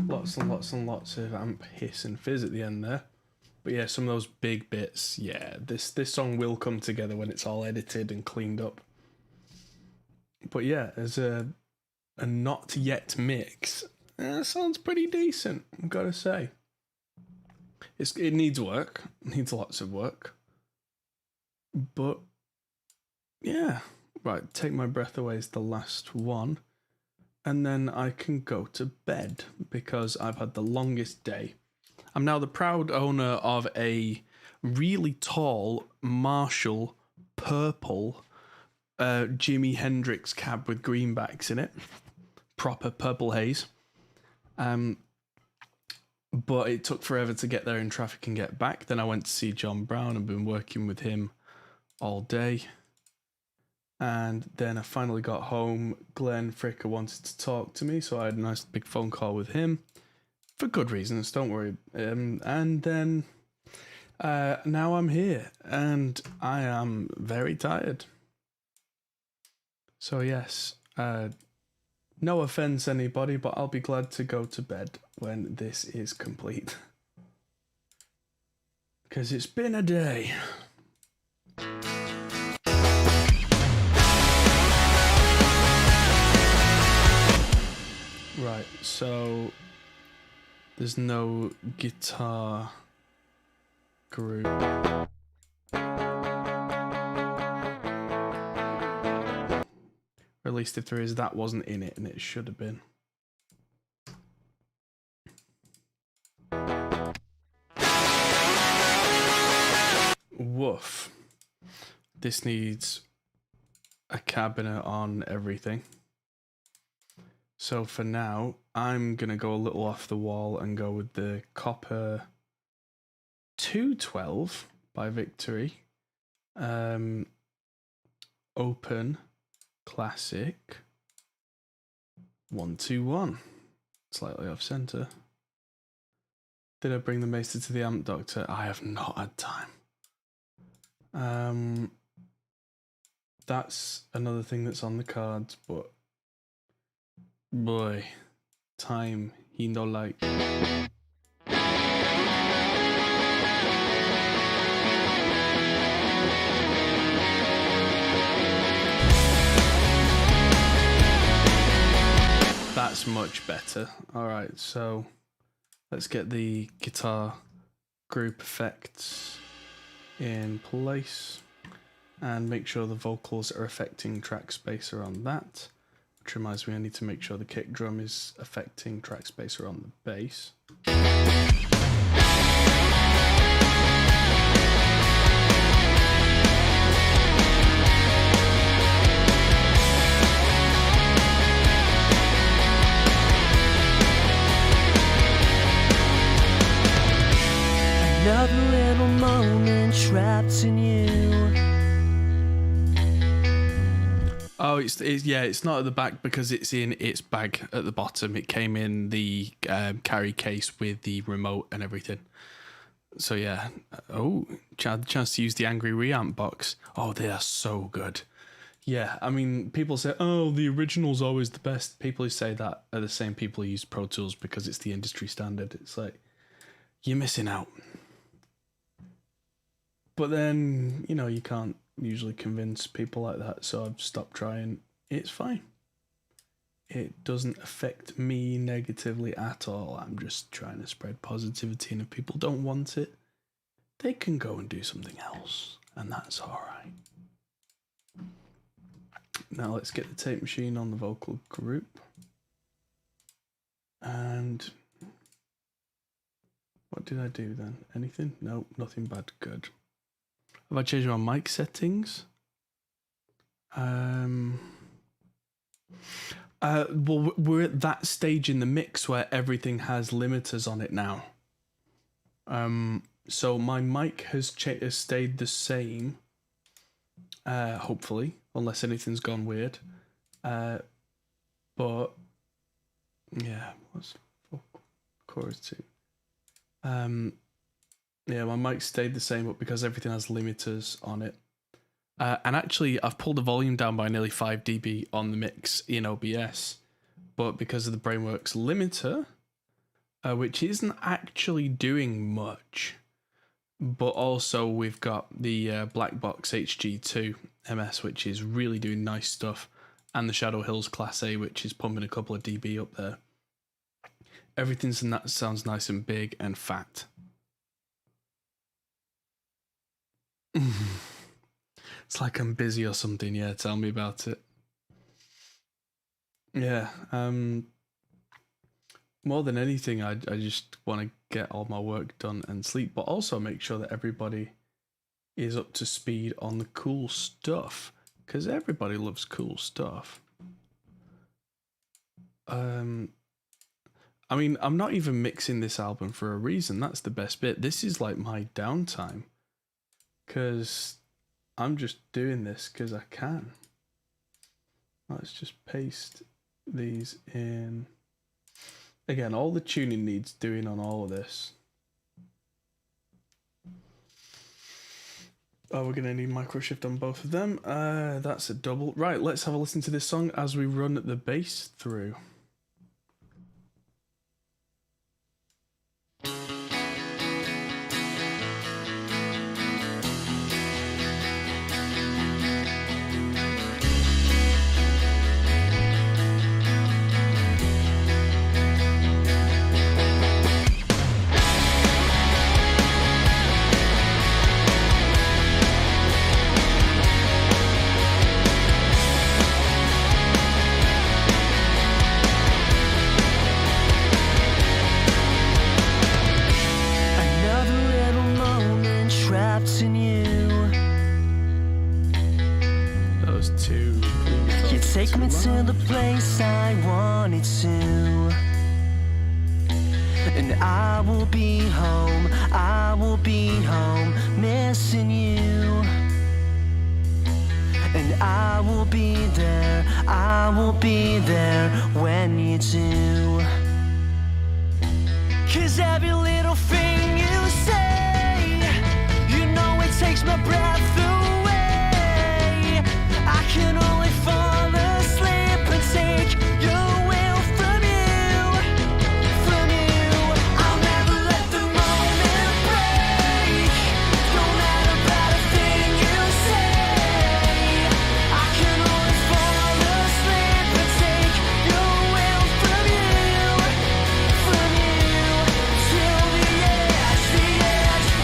Lots and lots and lots of amp, hiss, and fizz at the end there. But yeah, some of those big bits. Yeah, this song will come together when it's all edited and cleaned up. But yeah, as a not yet mix, sounds pretty decent, I've got to say. It needs work. It needs lots of work. But yeah. Right, Take My Breath Away is the last one. And then I can go to bed because I've had the longest day. I'm now the proud owner of a really tall Marshall purple Jimi Hendrix cab with greenbacks in it. Proper purple haze. But it took forever to get there in traffic and get back. Then I went to see John Brown. I've been working with him all day. And then I finally got home. Glenn Fricker wanted to talk to me, so I had a nice big phone call with him. For good reasons, don't worry. And then now I'm here, and I am very tired. So yes, no offense anybody, but I'll be glad to go to bed when this is complete. Because it's been a day. Right, so there's no guitar group. Or at least if there is, that wasn't in it, and it should have been. Woof. This needs a cabinet on everything. So for now, I'm going to go a little off the wall and go with the Copper 212 by Victory. Open Classic 121. Slightly off center. Did I bring the Maester to the Amp Doctor? I have not had time. That's another thing that's on the cards, but boy, time he no like. That's much better. Alright, so let's get the guitar group effects in place and make sure the vocals are affecting track spacer on that. Which reminds me, I need to make sure the kick drum is affecting track spacer on the bass. Another little moment trapped in you. Oh, it's not at the back because it's in its bag at the bottom. It came in the carry case with the remote and everything. So yeah. Oh, had the chance to use the Angry Reamp box. Oh, they are so good. Yeah, I mean, people say, oh, the original's always the best. People who say that are the same people who use Pro Tools because it's the industry standard. It's like, you're missing out. But then, you know, you can't usually convince people like that, so I've stopped trying. It's fine. It doesn't affect me negatively at all. I'm just trying to spread positivity, and if people don't want it, they can go and do something else, and that's alright. Now let's get the tape machine on the vocal group. And what did I do then? Anything? Nope, nothing bad. Good. Have I changed my mic settings? Well, we're at that stage in the mix where everything has limiters on it now. So my mic has stayed the same, hopefully, unless anything's gone weird. But yeah, what's chorus 2? Yeah, my mic stayed the same, but because everything has limiters on it. And actually, I've pulled the volume down by nearly 5 dB on the mix in OBS, but because of the Brainworks limiter, which isn't actually doing much, but also we've got the Black Box HG2 MS, which is really doing nice stuff, and the Shadow Hills Class A, which is pumping a couple of dB up there. Everything sounds nice and big and fat. It's like I'm busy or something. Yeah, tell me about it. Yeah, more than anything, I just want to get all my work done and sleep, but also make sure that everybody is up to speed on the cool stuff, because everybody loves cool stuff. I mean, I'm not even mixing this album for a reason. That's the best bit. This is like my downtime, because I'm just doing this because I can. Let's just paste these in. Again, all the tuning needs doing on all of this. Oh, we're going to need micro shift on both of them. That's a double. Right, let's have a listen to this song as we run the bass through. Take me to the place I wanted to, and I will be home, missing you. And I will be there when you do. 'Cause every little thing you say, you know it takes my breath away. I can only fall asleep and take your will from you. I'll never let the moment break, no matter about a thing you say. I can only fall asleep and take your will from you, till the edge,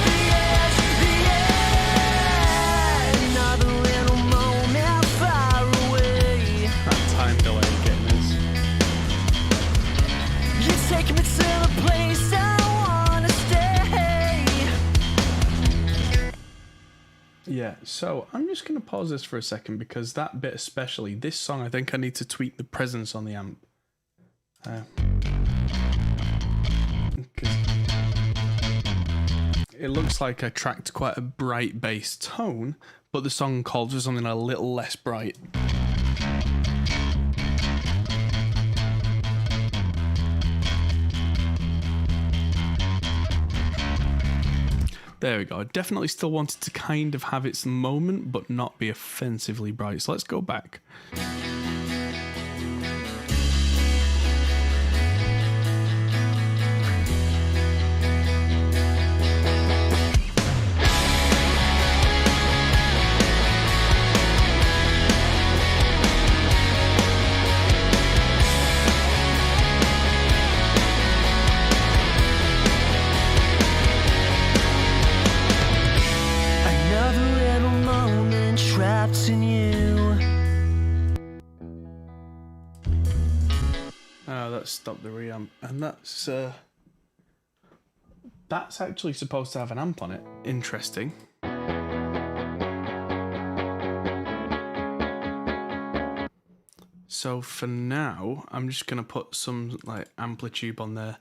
another little moment far away. That time delay getting this. You take me to the place I wanna stay. Yeah, so I'm just going to pause this for a second, because that bit especially, this song, I think I need to tweak the presence on the amp. 'Cause it looks like I tracked quite a bright bass tone, but the song called for something a little less bright. There we go. I definitely still wanted to kind of have its moment, but not be offensively bright. So let's go back. Another little moment trapped in you. Oh, that stopped the reamp, and that's actually supposed to have an amp on it. Interesting. So for now, I'm just gonna put some like amplitude on there,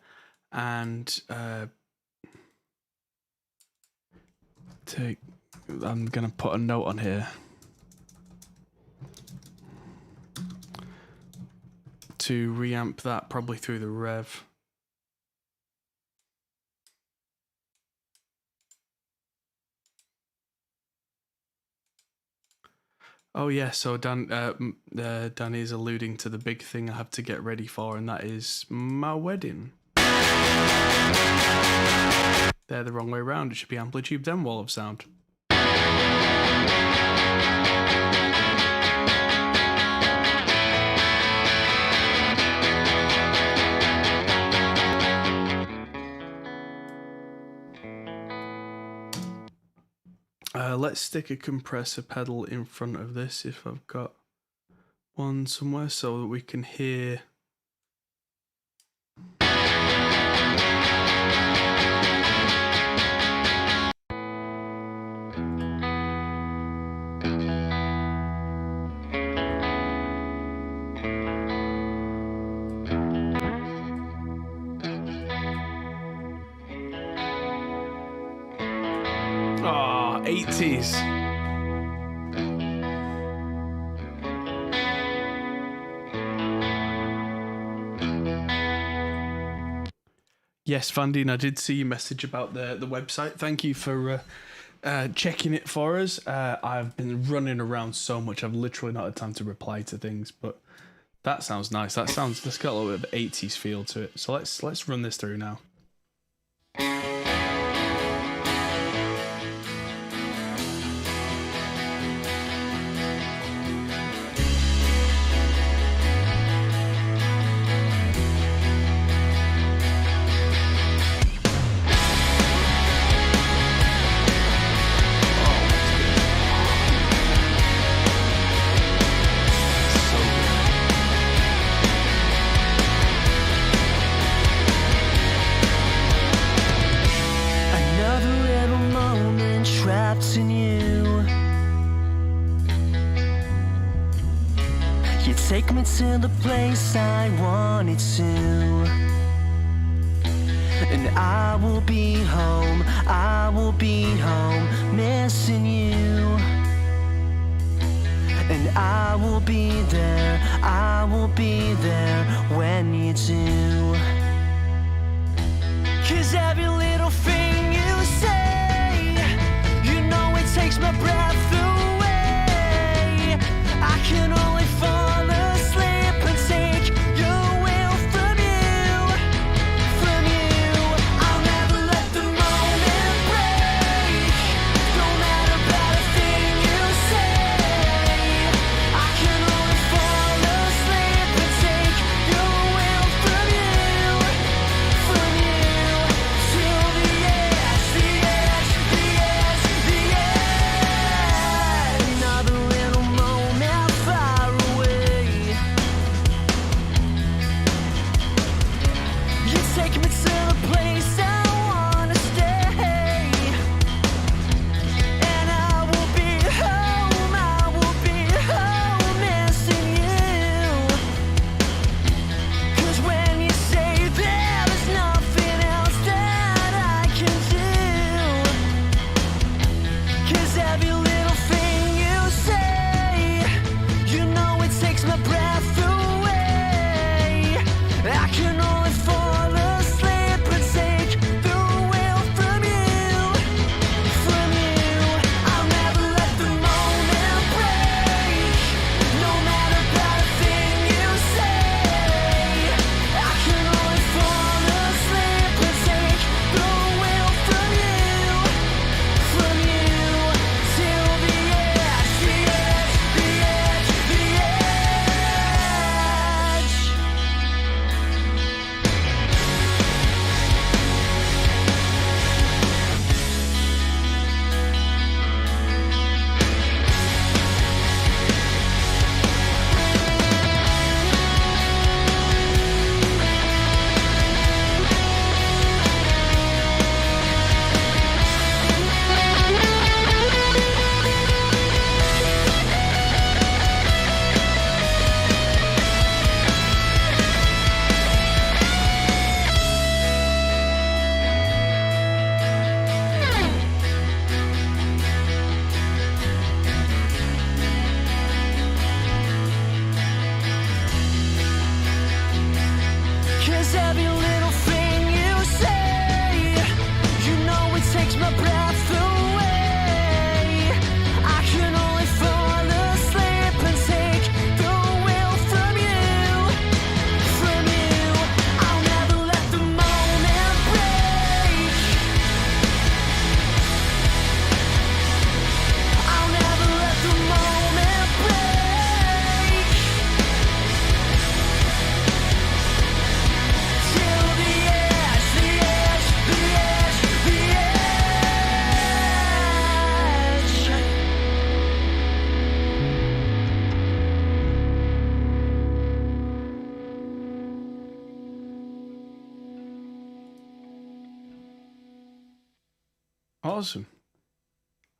and I'm gonna put a note on here to reamp that probably through the rev. Oh yeah, so Danny is alluding to the big thing I have to get ready for, and that is my wedding. They're the wrong way around. It should be amplitude then wall of sound. Let's stick a compressor pedal in front of this if I've got one somewhere so that we can hear. Ah, 80s. Yes, Vandine, I did see your message about the website. Thank you for checking it for us. I've been running around so much, I've literally not had time to reply to things, but that sounds nice. That's got a little bit of 80s feel to it. So let's run this through now. In you, you take me to the place I wanted to, and I will be home, missing you, and I will be there when you do, 'cause every little thing you say takes my breath away. I can only fall asleep and take your will from you. I'll never let the moment break. Don't matter about a thing you say. I can only fall asleep and take your will from you. awesome.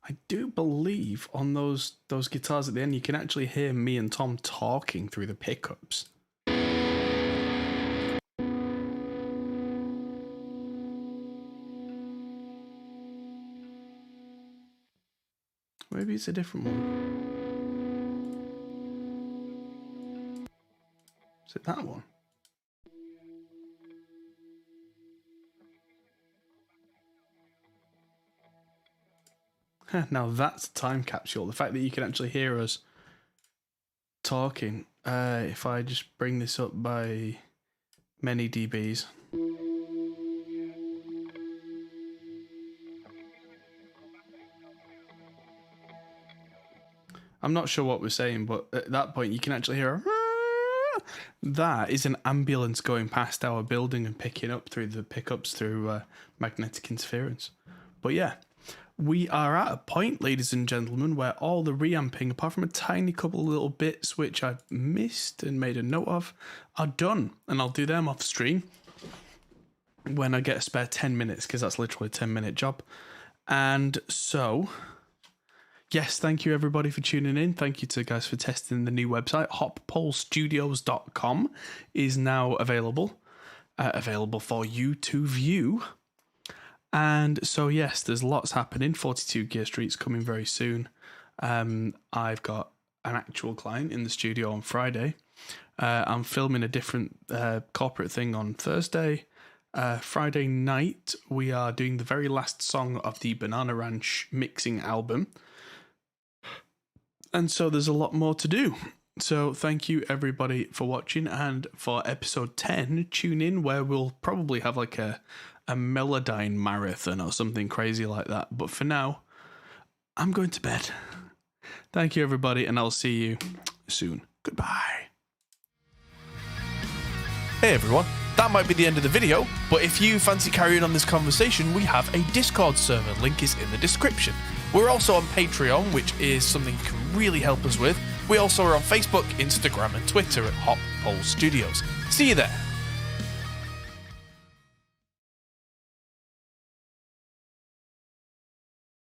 I do believe on those guitars at the end, you can actually hear me and Tom talking through the pickups. Maybe it's a different one. Is it that one? Now that's a time capsule. The fact that you can actually hear us talking. If I just bring this up by many dBs. I'm not sure what we're saying, but at that point you can actually hear that is an ambulance going past our building and picking up through the pickups through magnetic interference. But yeah, we are at a point, ladies and gentlemen, where all the reamping, apart from a tiny couple of little bits which I've missed and made a note of, are done. And I'll do them off stream when I get a spare 10 minutes, because that's literally a 10-minute job. And so, yes, thank you everybody for tuning in. Thank you to guys for testing the new website. HopPoleStudios.com is now available for you to view. And so, yes, there's lots happening. 42 Gear Street's coming very soon. I've got an actual client in the studio on Friday. I'm filming a different corporate thing on Thursday. Friday night, we are doing the very last song of the Banana Ranch mixing album. And so there's a lot more to do. So thank you everybody for watching. And for episode 10, tune in where we'll probably have like a Melodyne marathon or something crazy like that. But for now, I'm going to bed. Thank you everybody, and I'll see you soon. Goodbye. Hey everyone, that might be the end of the video, but if you fancy carrying on this conversation, we have a Discord server, link is in the description. We're also on Patreon, which is something you can really help us with. We also are on Facebook, Instagram and Twitter at Hot Pole Studios. See you there.